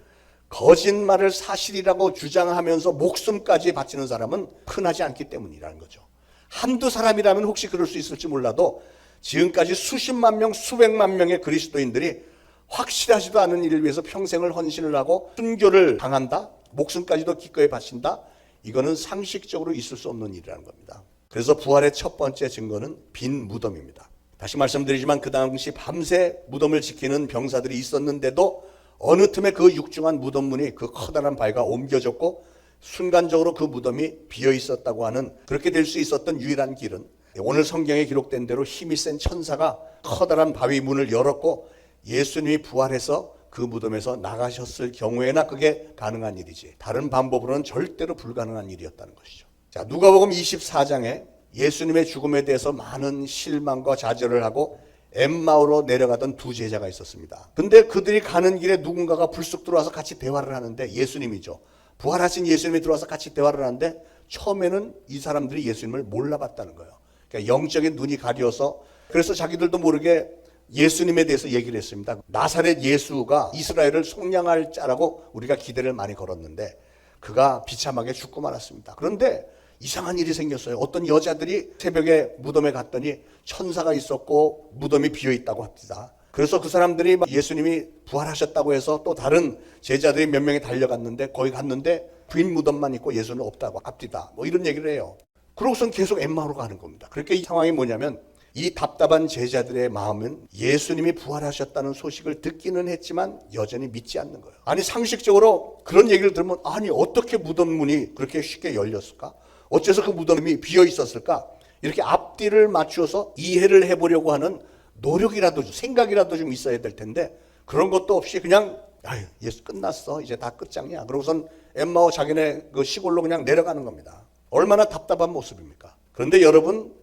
거짓말을 사실이라고 주장하면서 목숨까지 바치는 사람은 흔하지 않기 때문이라는 거죠. 한두 사람이라면 혹시 그럴 수 있을지 몰라도 지금까지 수십만 명, 수백만 명의 그리스도인들이 확실하지도 않은 일을 위해서 평생을 헌신을 하고 순교를 당한다? 목숨까지도 기꺼이 바친다? 이거는 상식적으로 있을 수 없는 일이라는 겁니다. 그래서 부활의 첫 번째 증거는 빈 무덤입니다. 다시 말씀드리지만 그 당시 밤새 무덤을 지키는 병사들이 있었는데도 어느 틈에 그 육중한 무덤문이 그 커다란 바위가 옮겨졌고 순간적으로 그 무덤이 비어 있었다고 하는, 그렇게 될 수 있었던 유일한 길은 오늘 성경에 기록된 대로 힘이 센 천사가 커다란 바위 문을 열었고 예수님이 부활해서 그 무덤에서 나가셨을 경우에나 그게 가능한 일이지, 다른 방법으로는 절대로 불가능한 일이었다는 것이죠. 자, 누가복음 24장에 예수님의 죽음에 대해서 많은 실망과 좌절을 하고 엠마오로 내려가던 두 제자가 있었습니다. 근데 그들이 가는 길에 누군가가 불쑥 들어와서 같이 대화를 하는데, 예수님이죠. 부활하신 예수님이 들어와서 같이 대화를 하는데 처음에는 이 사람들이 예수님을 몰라봤다는 거예요. 그러니까 영적인 눈이 가려서, 그래서 자기들도 모르게 예수님에 대해서 얘기를 했습니다. 나사렛 예수가 이스라엘을 속량할 자라고 우리가 기대를 많이 걸었는데 그가 비참하게 죽고 말았습니다. 그런데 이상한 일이 생겼어요. 어떤 여자들이 새벽에 무덤에 갔더니 천사가 있었고 무덤이 비어있다고 합니다. 그래서 그 사람들이 예수님이 부활하셨다고 해서 또 다른 제자들이 몇 명이 달려갔는데 거기 갔는데 빈 무덤만 있고 예수는 없다고 합디다. 뭐 이런 얘기를 해요. 그러고선 계속 엠마오로 가는 겁니다. 그러니까 이 상황이 뭐냐면, 이 답답한 제자들의 마음은 예수님이 부활하셨다는 소식을 듣기는 했지만 여전히 믿지 않는 거예요. 아니 상식적으로 그런 얘기를 들으면, 아니 어떻게 무덤 문이 그렇게 쉽게 열렸을까? 어째서 그 무덤이 비어 있었을까? 이렇게 앞뒤를 맞추어서 이해를 해보려고 하는 노력이라도, 생각이라도 좀 있어야 될 텐데 그런 것도 없이 그냥 아유 예수 끝났어, 이제 다 끝장이야. 그러고선 엠마오 자기네 그 시골로 그냥 내려가는 겁니다. 얼마나 답답한 모습입니까? 그런데 여러분,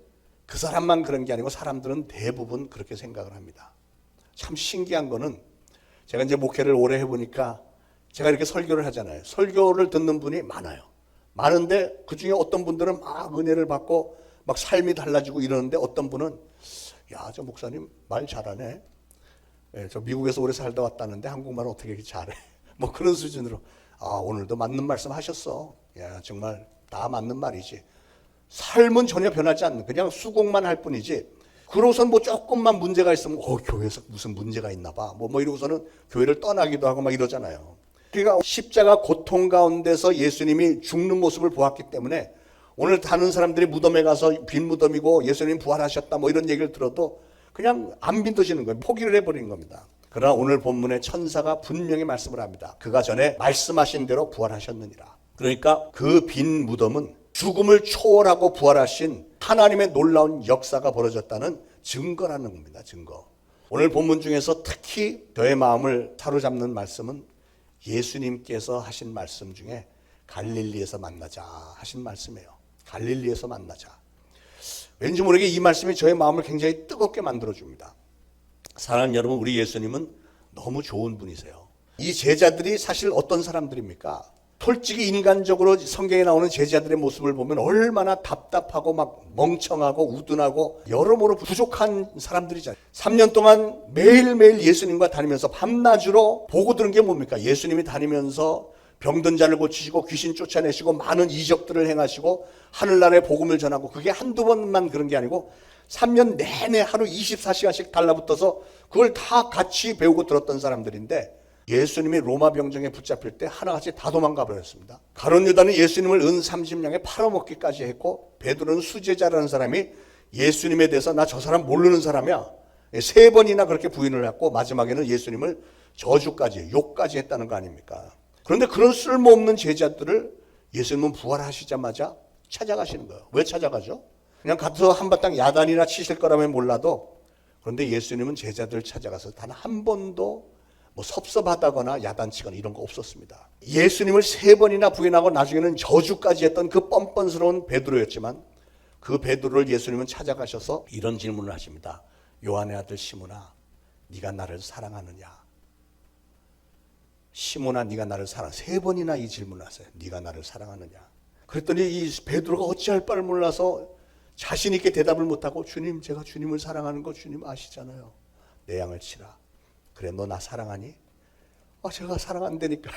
그 사람만 그런 게 아니고 사람들은 대부분 그렇게 생각을 합니다. 참 신기한 거는, 제가 이제 목회를 오래 해보니까 제가 이렇게 설교를 하잖아요. 설교를 듣는 분이 많아요. 많은데 그 중에 어떤 분들은 막 은혜를 받고 막 삶이 달라지고 이러는데, 어떤 분은 야, 저 목사님 말 잘하네. 예, 저 미국에서 오래 살다 왔다는데 한국말은 어떻게 이렇게 잘해. 뭐 그런 수준으로, 아, 오늘도 맞는 말씀 하셨어. 야, 정말 다 맞는 말이지. 삶은 전혀 변하지 않는, 그냥 수긍만 할 뿐이지. 그러고선 뭐 조금만 문제가 있으면 교회에서 무슨 문제가 있나 봐. 뭐 이러고서는 교회를 떠나기도 하고 막 이러잖아요. 그러니까 십자가 고통 가운데서 예수님이 죽는 모습을 보았기 때문에 오늘 다른 사람들이 무덤에 가서 빈 무덤이고 예수님 부활하셨다 뭐 이런 얘기를 들어도 그냥 안 믿어지는 거예요. 포기를 해버리는 겁니다. 그러나 오늘 본문에 천사가 분명히 말씀을 합니다. 그가 전에 말씀하신 대로 부활하셨느니라. 그러니까 그 빈 무덤은 죽음을 초월하고 부활하신 하나님의 놀라운 역사가 벌어졌다는 증거라는 겁니다. 증거. 오늘 본문 중에서 특히 저의 마음을 사로잡는 말씀은 예수님께서 하신 말씀 중에 갈릴리에서 만나자 하신 말씀이에요. 갈릴리에서 만나자. 왠지 모르게 이 말씀이 저의 마음을 굉장히 뜨겁게 만들어줍니다. 사랑하는 여러분, 우리 예수님은 너무 좋은 분이세요. 이 제자들이 사실 어떤 사람들입니까? 솔직히 인간적으로 성경에 나오는 제자들의 모습을 보면 얼마나 답답하고 막 멍청하고 우둔하고 여러모로 부족한 사람들이잖아요. 3년 동안 매일매일 예수님과 다니면서 밤낮으로 보고 들은 게 뭡니까? 예수님이 다니면서 병든 자를 고치시고 귀신 쫓아내시고 많은 이적들을 행하시고 하늘나라의 복음을 전하고, 그게 한두 번만 그런 게 아니고 3년 내내 하루 24시간씩 달라붙어서 그걸 다 같이 배우고 들었던 사람들인데, 예수님이 로마 병정에 붙잡힐 때 하나같이 다 도망가 버렸습니다. 가룟 유다는 예수님을 은 30냥에 팔아먹기까지 했고, 베드로는 수제자라는 사람이 예수님에 대해서 나 저 사람 모르는 사람이야 3번이나 그렇게 부인을 했고, 마지막에는 예수님을 저주까지 욕까지 했다는 거 아닙니까? 그런데 그런 쓸모없는 제자들을 예수님은 부활하시자마자 찾아가시는 거예요. 왜 찾아가죠? 그냥 가서 한바탕 야단이나 치실 거라면 몰라도, 그런데 예수님은 제자들을 찾아가서 단 한 번도 뭐 섭섭하다거나 야단치거나 이런 거 없었습니다. 예수님을 3번이나 부인하고 나중에는 저주까지 했던 그 뻔뻔스러운 베드로였지만, 그 베드로를 예수님은 찾아가셔서 이런 질문을 하십니다. 요한의 아들 시몬아, 네가 나를 사랑하느냐? 시몬아, 네가 나를 사랑. 3번이나 이 질문을 하세요. 네가 나를 사랑하느냐? 그랬더니 이 베드로가 어찌할 바를 몰라서 자신 있게 대답을 못하고, 주님, 제가 주님을 사랑하는 거 주님 아시잖아요. 내 양을 치라. 그래, 너 나 사랑하니? 제가 사랑한다니까요.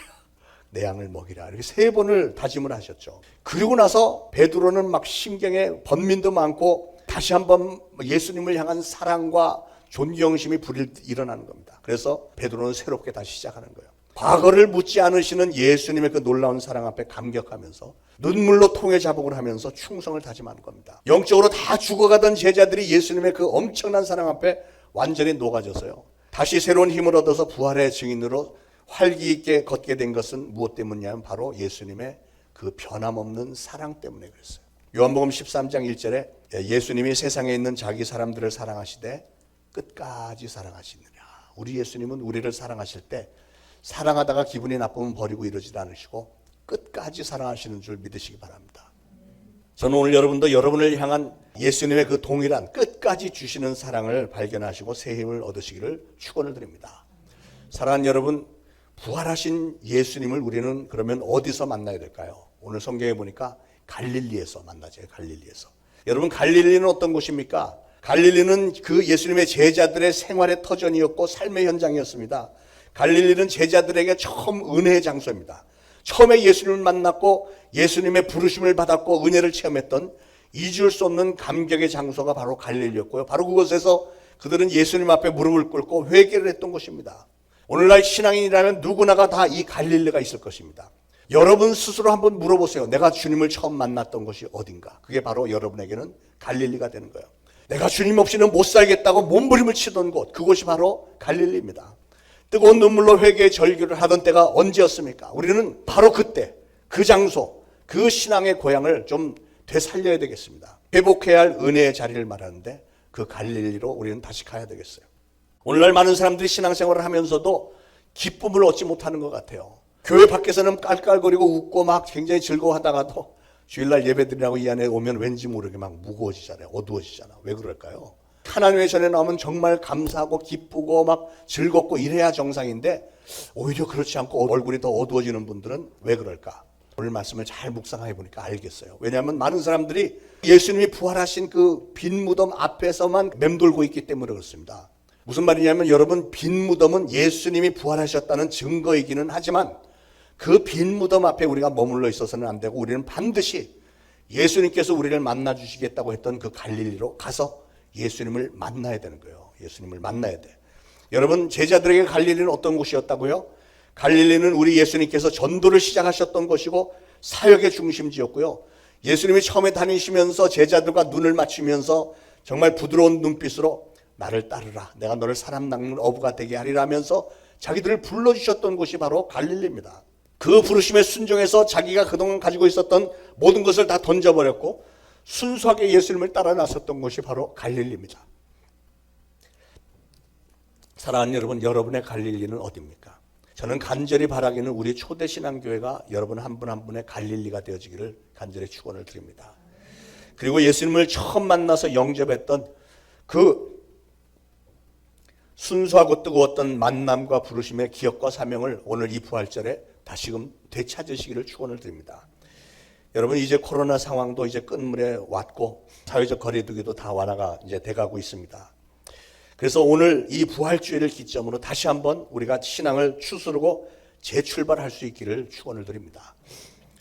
내 양을 먹이라. 이렇게 3번을 다짐을 하셨죠. 그리고 나서 베드로는 막 심경에 번민도 많고 다시 한번 예수님을 향한 사랑과 존경심이 일어나는 겁니다. 그래서 베드로는 새롭게 다시 시작하는 거예요. 과거를 묻지 않으시는 예수님의 그 놀라운 사랑 앞에 감격하면서 눈물로 통회 자복을 하면서 충성을 다짐하는 겁니다. 영적으로 다 죽어가던 제자들이 예수님의 그 엄청난 사랑 앞에 완전히 녹아져서요, 다시 새로운 힘을 얻어서 부활의 증인으로 활기 있게 걷게 된 것은 무엇 때문이냐면 바로 예수님의 그 변함없는 사랑 때문에 그랬어요. 요한복음 13장 1절에 예수님이 세상에 있는 자기 사람들을 사랑하시되 끝까지 사랑하시느냐. 우리 예수님은 우리를 사랑하실 때 사랑하다가 기분이 나쁘면 버리고 이러지도 않으시고 끝까지 사랑하시는 줄 믿으시기 바랍니다. 저는 오늘 여러분도 여러분을 향한 예수님의 그 동일한 끝까지 주시는 사랑을 발견하시고 새 힘을 얻으시기를 축원을 드립니다. 사랑하는 여러분, 부활하신 예수님을 우리는 그러면 어디서 만나야 될까요? 오늘 성경에 보니까 갈릴리에서 만나죠. 갈릴리에서. 여러분, 갈릴리는 어떤 곳입니까? 갈릴리는 그 예수님의 제자들의 생활의 터전이었고 삶의 현장이었습니다. 갈릴리는 제자들에게 처음 은혜의 장소입니다. 처음에 예수님을 만났고 예수님의 부르심을 받았고 은혜를 체험했던 잊을 수 없는 감격의 장소가 바로 갈릴리였고요. 바로 그곳에서 그들은 예수님 앞에 무릎을 꿇고 회개를 했던 것입니다. 오늘날 신앙인이라면 누구나가 다 이 갈릴리가 있을 것입니다. 여러분 스스로 한번 물어보세요. 내가 주님을 처음 만났던 곳이 어딘가? 그게 바로 여러분에게는 갈릴리가 되는 거예요. 내가 주님 없이는 못 살겠다고 몸부림을 치던 곳, 그곳이 바로 갈릴리입니다. 뜨거운 눈물로 회개의 절규를 하던 때가 언제였습니까? 우리는 바로 그때, 그 장소, 그 신앙의 고향을 좀 되살려야 되겠습니다. 회복해야 할 은혜의 자리를 말하는데 그 갈릴리로 우리는 다시 가야 되겠어요. 오늘날 많은 사람들이 신앙생활을 하면서도 기쁨을 얻지 못하는 것 같아요. 교회 밖에서는 깔깔거리고 웃고 막 굉장히 즐거워하다가도 주일날 예배드리라고 이 안에 오면 왠지 모르게 막 무거워지잖아요. 어두워지잖아. 왜 그럴까요? 하나님의 전에 나오면 정말 감사하고 기쁘고 막 즐겁고 이래야 정상인데 오히려 그렇지 않고 얼굴이 더 어두워지는 분들은 왜 그럴까? 오늘 말씀을 잘 묵상해 보니까 알겠어요. 왜냐하면 많은 사람들이 예수님이 부활하신 그 빈 무덤 앞에서만 맴돌고 있기 때문에 그렇습니다. 무슨 말이냐면 여러분, 빈 무덤은 예수님이 부활하셨다는 증거이기는 하지만 그 빈 무덤 앞에 우리가 머물러 있어서는 안 되고 우리는 반드시 예수님께서 우리를 만나 주시겠다고 했던 그 갈릴리로 가서 예수님을 만나야 되는 거예요. 예수님을 만나야 돼. 여러분, 제자들에게 갈릴리는 어떤 곳이었다고요? 갈릴리는 우리 예수님께서 전도를 시작하셨던 것이고 사역의 중심지였고요. 예수님이 처음에 다니시면서 제자들과 눈을 맞추면서 정말 부드러운 눈빛으로 나를 따르라. 내가 너를 사람 낚는 어부가 되게 하리라 하면서 자기들을 불러주셨던 곳이 바로 갈릴리입니다. 그 부르심에 순종해서 자기가 그동안 가지고 있었던 모든 것을 다 던져버렸고 순수하게 예수님을 따라 나섰던 곳이 바로 갈릴리입니다. 사랑하는 여러분, 여러분의 갈릴리는 어디입니까? 저는 간절히 바라기는 우리 초대신앙교회가 여러분 한 분 한 분의 갈릴리가 되어지기를 간절히 축원을 드립니다. 그리고 예수님을 처음 만나서 영접했던 그 순수하고 뜨거웠던 만남과 부르심의 기억과 사명을 오늘 이 부활절에 다시금 되찾으시기를 축원을 드립니다. 여러분, 이제 코로나 상황도 이제 끝물에 왔고 사회적 거리두기도 다 완화가 이제 돼가고 있습니다. 그래서 오늘 이 부활주의를 기점으로 다시 한번 우리가 신앙을 추스르고 재출발할 수 있기를 축원을 드립니다.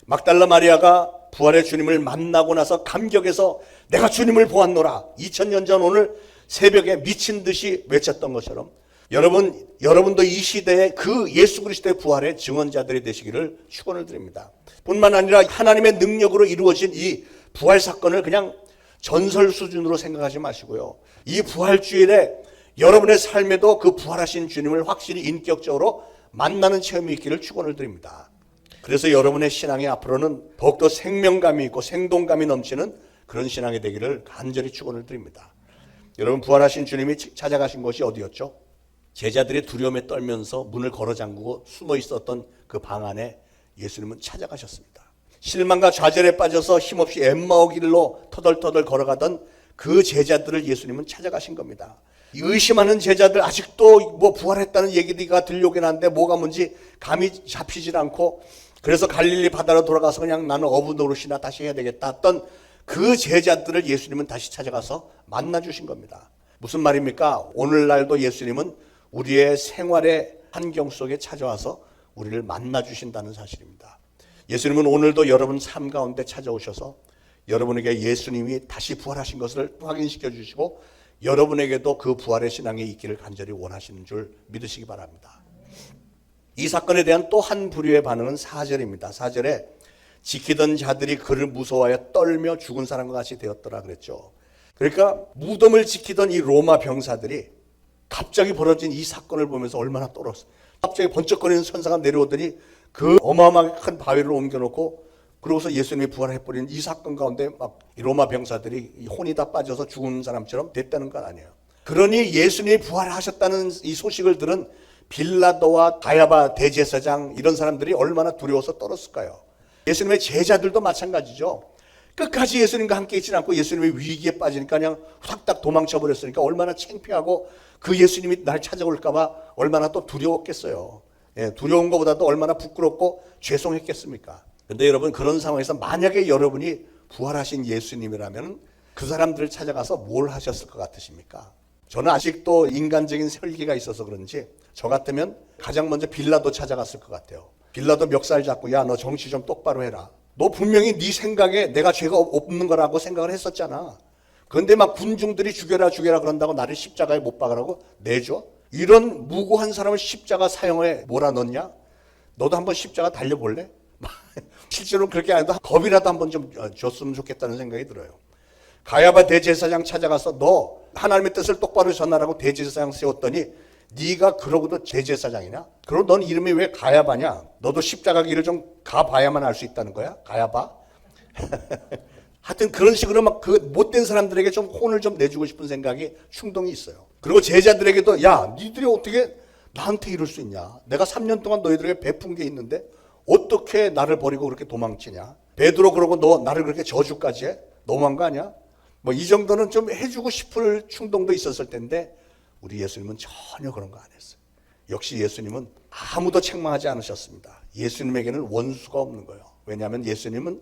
막달라 마리아가 부활의 주님을 만나고 나서 감격해서 내가 주님을 보았노라 2000년 전 오늘 새벽에 미친 듯이 외쳤던 것처럼 여러분도 이 시대에 그 예수 그리스도의 부활의 증언자들이 되시기를 축원을 드립니다. 뿐만 아니라 하나님의 능력으로 이루어진 이 부활 사건을 그냥 전설 수준으로 생각하지 마시고요. 이 부활주일에 여러분의 삶에도 그 부활하신 주님을 확실히 인격적으로 만나는 체험이 있기를 축원을 드립니다. 그래서 여러분의 신앙이 앞으로는 더욱더 생명감이 있고 생동감이 넘치는 그런 신앙이 되기를 간절히 축원을 드립니다. 여러분, 부활하신 주님이 찾아가신 곳이 어디였죠? 제자들이 두려움에 떨면서 문을 걸어 잠그고 숨어 있었던 그 방 안에 예수님은 찾아가셨습니다. 실망과 좌절에 빠져서 힘없이 엠마오 길로 터덜터덜 걸어가던 그 제자들을 예수님은 찾아가신 겁니다. 의심하는 제자들, 아직도 뭐 부활했다는 얘기가 들려오긴 하는데 뭐가 뭔지 감이 잡히질 않고, 그래서 갈릴리 바다로 돌아가서 그냥 나는 어부 노릇이나 다시 해야 되겠다 했던 그 제자들을 예수님은 다시 찾아가서 만나주신 겁니다. 무슨 말입니까? 오늘날도 예수님은 우리의 생활의 환경 속에 찾아와서 우리를 만나주신다는 사실입니다. 예수님은 오늘도 여러분 삶 가운데 찾아오셔서 여러분에게 예수님이 다시 부활하신 것을 확인시켜 주시고 여러분에게도 그 부활의 신앙이 있기를 간절히 원하시는 줄 믿으시기 바랍니다. 이 사건에 대한 또 한 부류의 반응은 4절입니다. 4절에 지키던 자들이 그를 무서워하여 떨며 죽은 사람과 같이 되었더라 그랬죠. 그러니까 무덤을 지키던 이 로마 병사들이 갑자기 벌어진 이 사건을 보면서 얼마나 떨었어요. 갑자기 번쩍거리는 천사가 내려오더니 그 어마어마하게 큰 바위를 옮겨놓고, 그러고서 예수님이 부활해버린 이 사건 가운데 막 로마 병사들이 혼이 다 빠져서 죽은 사람처럼 됐다는 건 아니에요. 그러니 예수님이 부활하셨다는 이 소식을 들은 빌라도와 가야바 대제사장, 이런 사람들이 얼마나 두려워서 떨었을까요? 예수님의 제자들도 마찬가지죠. 끝까지 예수님과 함께 있지 않고 예수님의 위기에 빠지니까 그냥 후닥닥 도망쳐 버렸으니까 얼마나 창피하고 그 예수님이 날 찾아올까 봐 얼마나 또 두려웠겠어요. 예, 두려운 것보다도 얼마나 부끄럽고 죄송했겠습니까? 근데 여러분, 그런 상황에서 만약에 여러분이 부활하신 예수님이라면 그 사람들을 찾아가서 뭘 하셨을 것 같으십니까? 저는 아직도 인간적인 설계가 있어서 그런지 저 같으면 가장 먼저 빌라도 찾아갔을 것 같아요. 빌라도 멱살 잡고, 야, 너 정치 좀 똑바로 해라. 너 분명히 네 생각에 내가 죄가 없는 거라고 생각을 했었잖아. 그런데 막 군중들이 죽여라 그런다고 나를 십자가에 못 박으라고 내줘? 이런 무고한 사람을 십자가 사형에 몰아넣냐? 너도 한번 십자가 달려볼래? 실제로 그렇게 안 해도 겁이라도 한번 좀 줬으면 좋겠다는 생각이 들어요. 가야바 대제사장 찾아가서 너 하나님의 뜻을 똑바로 전하라고 대제사장 세웠더니 네가 그러고도 대제사장이냐? 그럼 넌 이름이 왜 가야바냐? 너도 십자가 길을 좀 가봐야만 알 수 있다는 거야? 가야바? 하여튼 그런 식으로 막 그 못된 사람들에게 좀 혼을 좀 내주고 싶은 생각이, 충동이 있어요. 그리고 제자들에게도, 야, 니들이 어떻게 나한테 이럴 수 있냐? 내가 3년 동안 너희들에게 베푼 게 있는데 어떻게 나를 버리고 그렇게 도망치냐? 베드로, 그러고 너 나를 그렇게 저주까지 해? 너무한 거 아니야? 뭐 이 정도는 좀 해주고 싶을 충동도 있었을 텐데 우리 예수님은 전혀 그런 거 안 했어요. 역시 예수님은 아무도 책망하지 않으셨습니다. 예수님에게는 원수가 없는 거예요. 왜냐하면 예수님은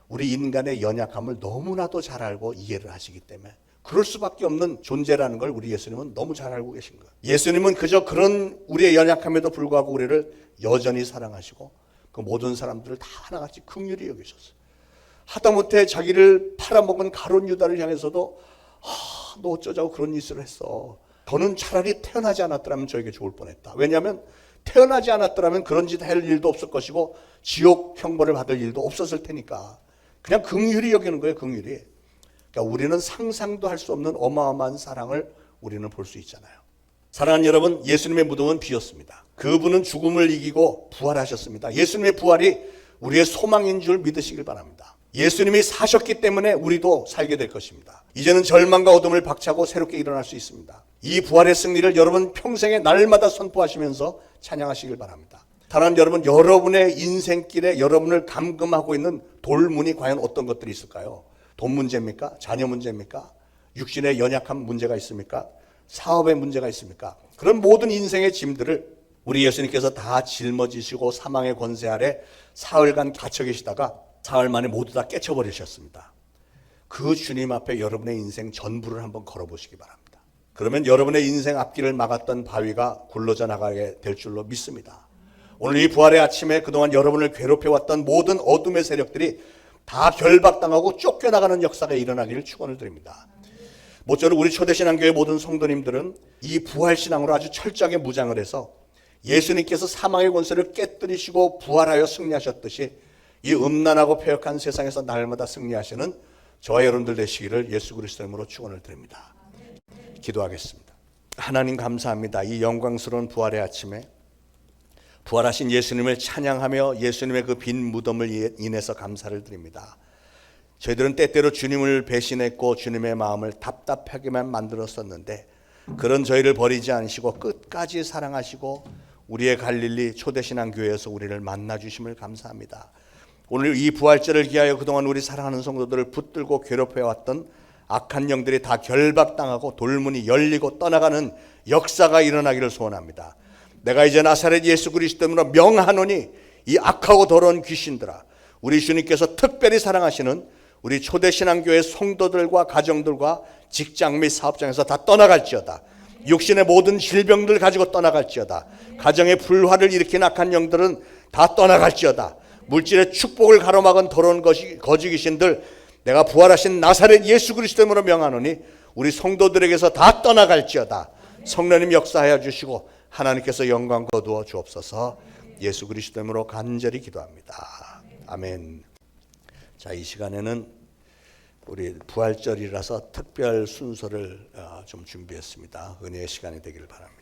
우리 인간의 연약함을 너무나도 잘 알고 이해를 하시기 때문에 그럴 수밖에 없는 존재라는 걸 우리 예수님은 너무 잘 알고 계신 거예요. 예수님은 그저 그런 우리의 연약함에도 불구하고 우리를 여전히 사랑하시고 그 모든 사람들을 다 하나같이 긍휼히 여기셨어요. 하다못해 자기를 팔아먹은 가룟 유다를 향해서도 너 어쩌자고 그런 짓을 했어. 너는 차라리 태어나지 않았더라면 저에게 좋을 뻔했다. 왜냐하면 태어나지 않았더라면 그런 짓 할 일도 없을 것이고 지옥 형벌을 받을 일도 없었을 테니까 그냥 긍휼히 여기는 거예요. 긍휼히. 그러니까 우리는 상상도 할 수 없는 어마어마한 사랑을 우리는 볼 수 있잖아요. 사랑하는 여러분, 예수님의 무덤은 비었습니다. 그분은 죽음을 이기고 부활하셨습니다. 예수님의 부활이 우리의 소망인 줄 믿으시길 바랍니다. 예수님이 사셨기 때문에 우리도 살게 될 것입니다. 이제는 절망과 어둠을 박차고 새롭게 일어날 수 있습니다. 이 부활의 승리를 여러분 평생에 날마다 선포하시면서 찬양하시길 바랍니다. 사랑하는 여러분, 여러분의 인생길에 여러분을 감금하고 있는 돌문이 과연 어떤 것들이 있을까요? 돈 문제입니까? 자녀 문제입니까? 육신의 연약한 문제가 있습니까? 사업의 문제가 있습니까? 그런 모든 인생의 짐들을 우리 예수님께서 다 짊어지시고 사망의 권세 아래 사흘간 갇혀 계시다가 사흘 만에 모두 다 깨쳐버리셨습니다. 그 주님 앞에 여러분의 인생 전부를 한번 걸어보시기 바랍니다. 그러면 여러분의 인생 앞길을 막았던 바위가 굴러져 나가게 될 줄로 믿습니다. 오늘 이 부활의 아침에 그동안 여러분을 괴롭혀왔던 모든 어둠의 세력들이 다 결박당하고 쫓겨나가는 역사가 일어나기를 축원을 드립니다. 모쪼록 우리 초대신앙교회 모든 성도님들은 이 부활신앙으로 아주 철저하게 무장을 해서 예수님께서 사망의 권세를 깨뜨리시고 부활하여 승리하셨듯이 이 음란하고 폐역한 세상에서 날마다 승리하시는 저와 여러분들 되시기를 예수 그리스도 이름으로 축원을 드립니다. 기도하겠습니다. 하나님 감사합니다. 이 영광스러운 부활의 아침에 부활하신 예수님을 찬양하며 예수님의 그 빈 무덤을 인해서 감사를 드립니다. 저희들은 때때로 주님을 배신했고 주님의 마음을 답답하게만 만들었었는데 그런 저희를 버리지 않으시고 끝까지 사랑하시고 우리의 갈릴리 초대신앙교회에서 우리를 만나주심을 감사합니다. 오늘 이 부활절을 기하여 그동안 우리 사랑하는 성도들을 붙들고 괴롭혀왔던 악한 영들이 다 결박당하고 돌문이 열리고 떠나가는 역사가 일어나기를 소원합니다. 내가 이제 나사렛 예수 그리스도로 명하노니 이 악하고 더러운 귀신들아, 우리 주님께서 특별히 사랑하시는 우리 초대신앙교회 성도들과 가정들과 직장 및 사업장에서 다 떠나갈지어다. 육신의 모든 질병들 가지고 떠나갈지어다. 가정의 불화를 일으킨 악한 영들은 다 떠나갈지어다. 물질의 축복을 가로막은 더러운 거짓 귀신들, 내가 부활하신 나사렛 예수 그리스도로 명하노니 우리 성도들에게서 다 떠나갈지어다. 성령님 역사하여 주시고 하나님께서 영광 거두어 주옵소서. 예수 그리스도로 간절히 기도합니다. 아멘. 자, 이 시간에는 우리 부활절이라서 특별 순서를 좀 준비했습니다. 은혜의 시간이 되기를 바랍니다.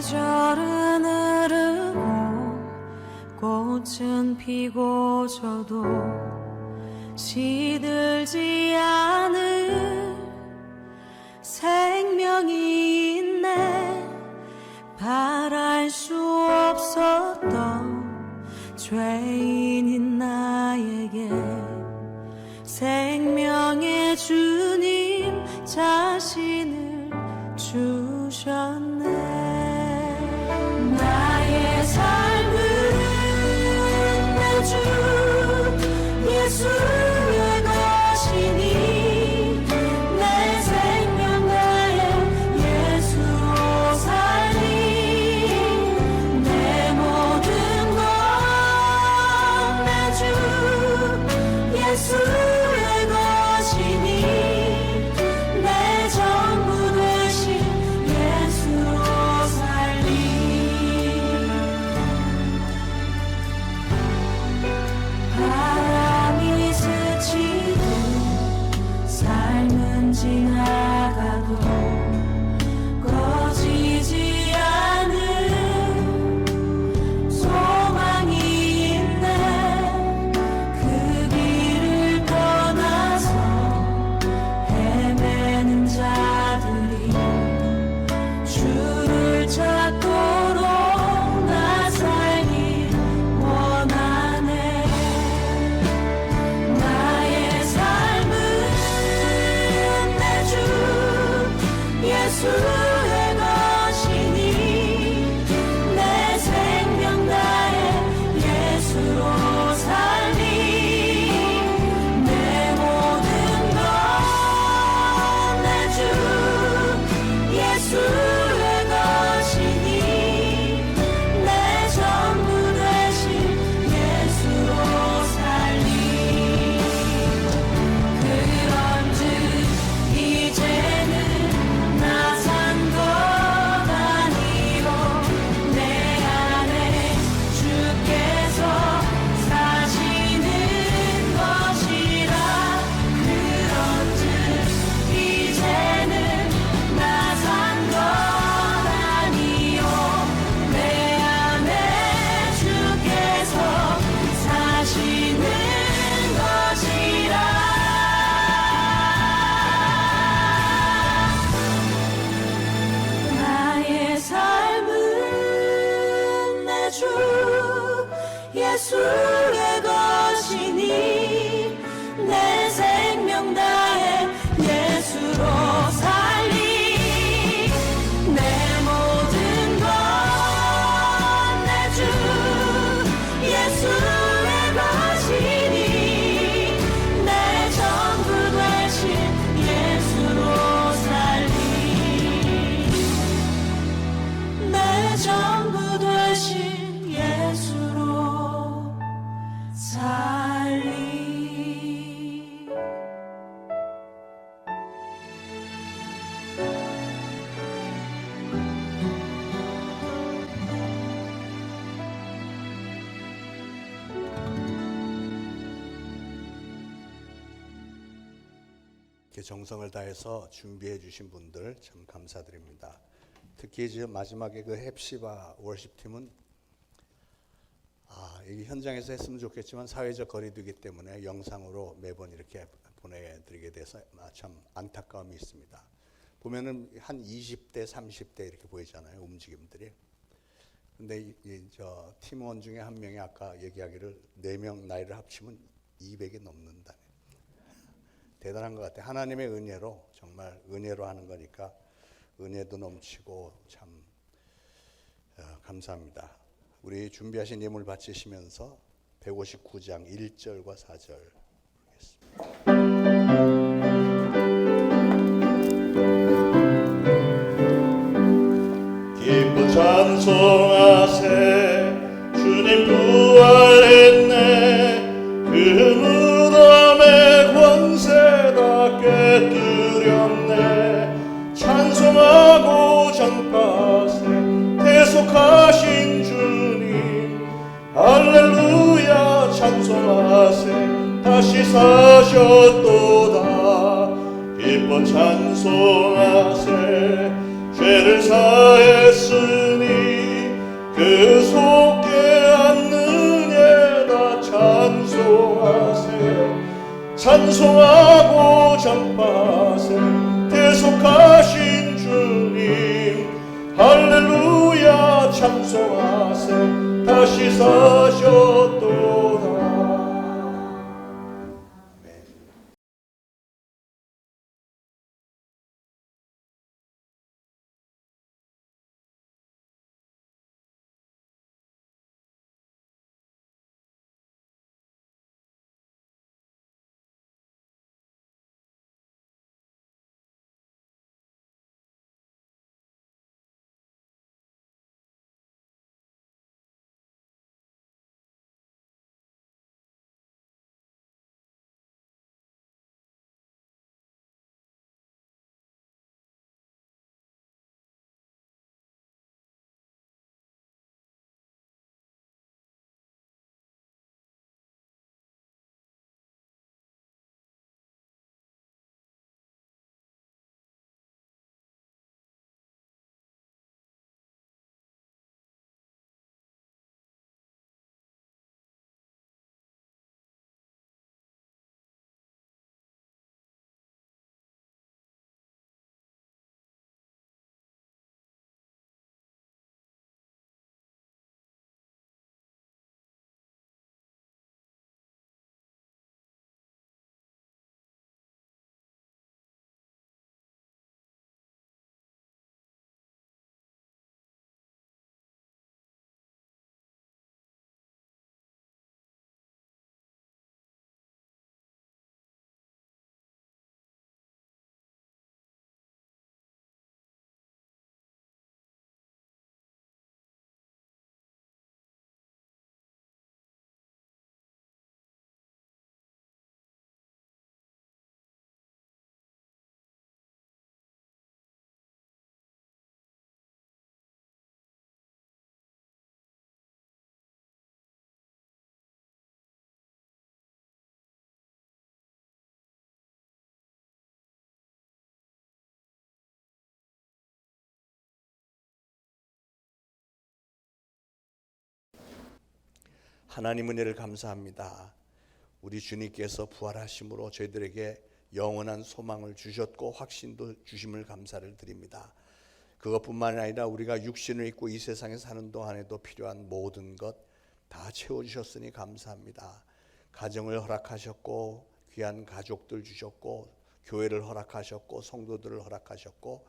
계절은 흐르고 꽃은 피고 져도 시들지 않을 생명이 있네. 바랄 수 없었던 죄인인 나에게 생명의 주님 자신을 주셨네. 나의 삶은 내 주 예수의 것이니 내 생명 나의 예수로 살리. 내 모든 것 내 주 예수의 것이니 내 전부 되신 예수로 살리. 바람이 스치고 삶은 지나가도 꺼지지 않은 소망이 있네. 그 길을 떠나서 헤매는 자들이 주를 찾도록 나 살기 원하네. 나의 삶은 내 주 예수의 것이니 내 생명 나의 예수로 살리. 내 모든 것 내 주 예수의 것이니 내 전부 되신 예수로 살리. 그런즉 이제는 나 산 것 아니요 내 안에 주께서 사시는 것이라. 그런즉 이제는 나 산 것 아니요 내 안에 주께서 사시는 것이라. 나의 삶은 내 주 예수의 것이니 내 생명 다해 예수로 살리. 내 모든 것 내 주 예수의 것이니 내 전부 되신 예수로 살리. 내 전부 되신 예수로 살리. 이렇게 정성을 다해서 준비해 주신 분들 참 감사드립니다. 특히 이제 마지막에 그 헵시바 워십팀은 이게 현장에서 했으면 좋겠지만 사회적 거리두기 때문에 영상으로 매번 이렇게 보내드리게 돼서 참 안타까움이 있습니다. 보면은 한 20대, 30대 이렇게 보이잖아요, 움직임들이. 근데 저 팀원 중에 한 명이 아까 얘기하기를 4명 나이를 합치면 200이 넘는다. 대단한 것 같아요. 하나님의 은혜로, 정말 은혜로 하는 거니까 은혜도 넘치고 참 감사합니다. 우리 준비하신 예물 바치시면서 159장 1절과 4절 보겠습니다. 기뻐 찬송하세 주님 부활했네. 그 무덤의 권세 다 깨뜨렸네. 찬송하고 전파세 대속하신 주님 할렐루야 찬송하세 다시 사셨도다. 기뻐 찬송하세 죄를 사했으니 그 속에 앉느냐다 찬송하세 찬송하고 전파세 대속하신 주님 할렐루야 찬송하세 다시 사셨도다. 하나님 은혜를 감사합니다. 우리 주님께서 부활하심으로 저희들에게 영원한 소망을 주셨고 확신도 주심을 감사를 드립니다. 그것뿐만 아니라 우리가 육신을 입고 이 세상에 사는 동안에도 필요한 모든 것 다 채워주셨으니 감사합니다. 가정을 허락하셨고 귀한 가족들 주셨고 교회를 허락하셨고 성도들을 허락하셨고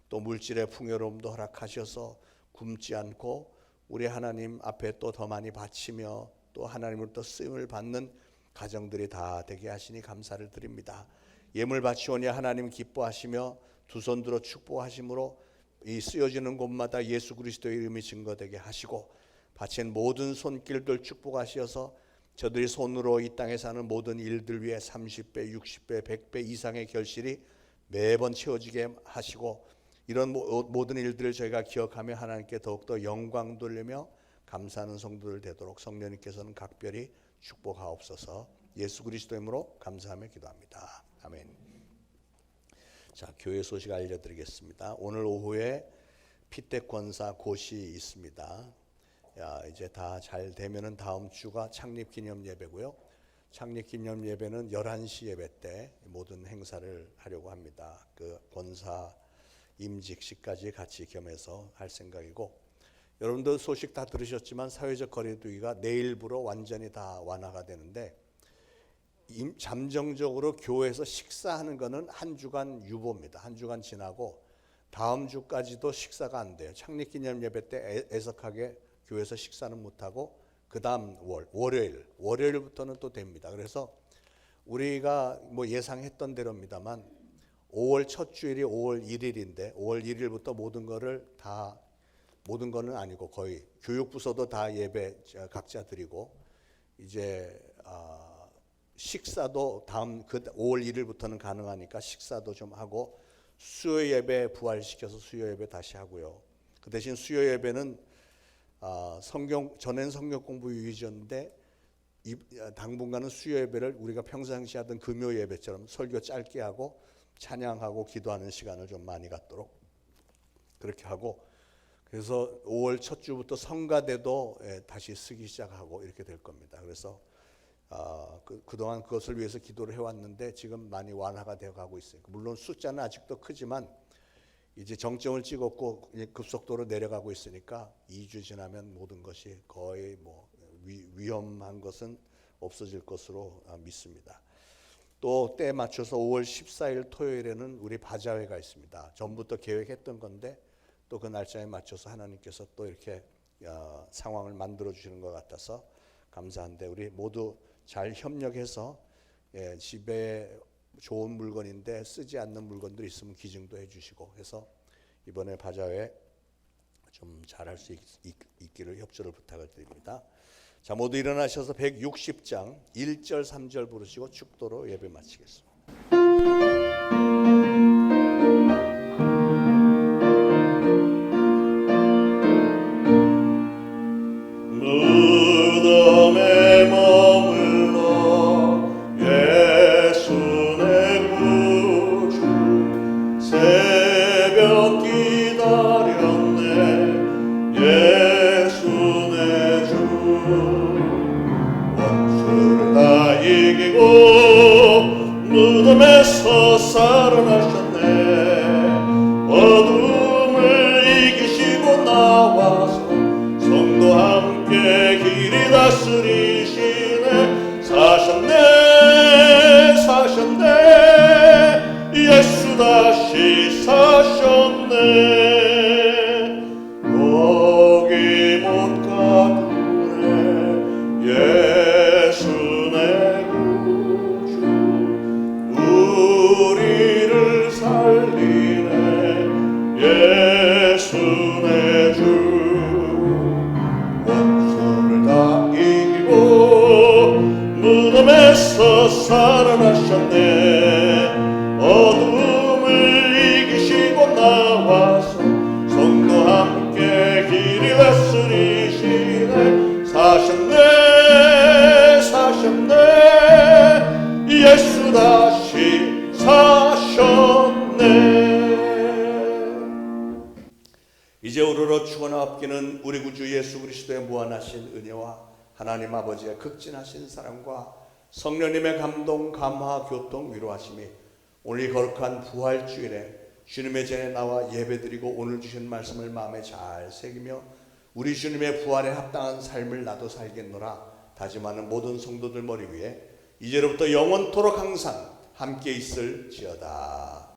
또 물질의 풍요로움도 허락하셔서 굶지 않고 우리 하나님 앞에 또 더 많이 바치며 또 하나님으로부터 쓰임을 받는 가정들이 다 되게 하시니 감사를 드립니다. 예물 바치오니 하나님 기뻐하시며 두 손 들어 축복하심으로 이 쓰여지는 곳마다 예수 그리스도의 이름이 증거되게 하시고 바친 모든 손길들 축복하시어서 저들이 손으로 이 땅에 사는 모든 일들 위해 30배, 60배, 100배 이상의 결실이 매번 채워지게 하시고 이런 모든 일들을 저희가 기억하며 하나님께 더욱더 영광 돌리며 감사하는 성도들 되도록 성령님께서는 각별히 축복하옵소서. 예수 그리스도의 이름으로 감사하며 기도합니다. 아멘. 자, 교회 소식 알려드리겠습니다. 오늘 오후에 피택 권사 고시 있습니다. 이제 다 잘 되면은 다음 주가 창립 기념 예배고요. 창립 기념 예배는 11시 예배 때 모든 행사를 하려고 합니다. 그 권사 임직식까지 같이 겸해서 할 생각이고, 여러분들 소식 다 들으셨지만 사회적 거리두기가 내일부로 완전히 다 완화가 되는데 잠정적으로 교회에서 식사하는 거는 한 주간 유보입니다. 한 주간 지나고 다음 주까지도 식사가 안 돼요. 창립 기념 예배 때 애석하게 교회에서 식사는 못하고 그 다음 월요일부터는 또 됩니다. 그래서 우리가 뭐 예상했던 대로입니다만 5월 첫 주일이 5월 1일인데 5월 1일부터 모든 거는 아니고 거의 교육부서도 다 예배 각자 드리고 이제 식사도 다음 그 5월 1일부터는 가능하니까 식사도 좀 하고 수요 예배 부활시켜서 수요 예배 다시 하고요. 그 대신 수요 예배는 전엔 성경 공부 위주였는데 당분간은 수요 예배를 우리가 평상시 하던 금요 예배처럼 설교 짧게 하고 찬양하고 기도하는 시간을 좀 많이 갖도록 그렇게 하고 그래서 5월 첫 주부터 성가대도 다시 쓰기 시작하고 이렇게 될 겁니다. 그래서 그동안 그것을 위해서 기도를 해왔는데 지금 많이 완화가 되어 가고 있어요. 물론 숫자는 아직도 크지만 이제 정점을 찍었고 이제 급속도로 내려가고 있으니까 2주 지나면 모든 것이 거의 뭐 위험한 것은 없어질 것으로 믿습니다. 또 때에 맞춰서 5월 14일 토요일에는 우리 바자회가 있습니다. 전부터 계획했던 건데 또 그 날짜에 맞춰서 하나님께서 또 이렇게 상황을 만들어 주시는 것 같아서 감사한데 우리 모두 잘 협력해서 집에 좋은 물건인데 쓰지 않는 물건들이 있으면 기증도 해주시고 해서 이번에 바자회 좀 잘할 수 있기를 협조를 부탁을 드립니다. 자, 모두 일어나셔서 160장 1절 3절 부르시고 축도로 예배 마치겠습니다. 무덤에 머물러 예수 내 구주 새벽 기다렸네 예수 내 주 원수를 다 이기고 무덤에서 살아나셨네 어둠을 이기시고 나와서 성도 함께 길이 다스리시네 사셨네 사셨네 예수 다시 사셨네 거기 못 가두네 예수 내 구주 우리를 살리네 예수 내 주 원수를 다 이기고 무덤에서 살아나셨네 어둠을 이기시고 나와서 성도 함께 길이 다스리시네 사셨네 사셨네 예수 다시 사셨네 이제 우러러 죽어나 없기는 우리 구주 예수 그리스도의 무한하신 은혜와 하나님 아버지의 극진하신 사랑과 성령님의 감동, 감화, 교통, 위로하심이 오늘 이 거룩한 부활주일에 주님의 전에 나와 예배드리고 오늘 주신 말씀을 마음에 잘 새기며 우리 주님의 부활에 합당한 삶을 나도 살겠노라 다짐하는 모든 성도들 머리 위에 이제로부터 영원토록 항상 함께 있을지어다.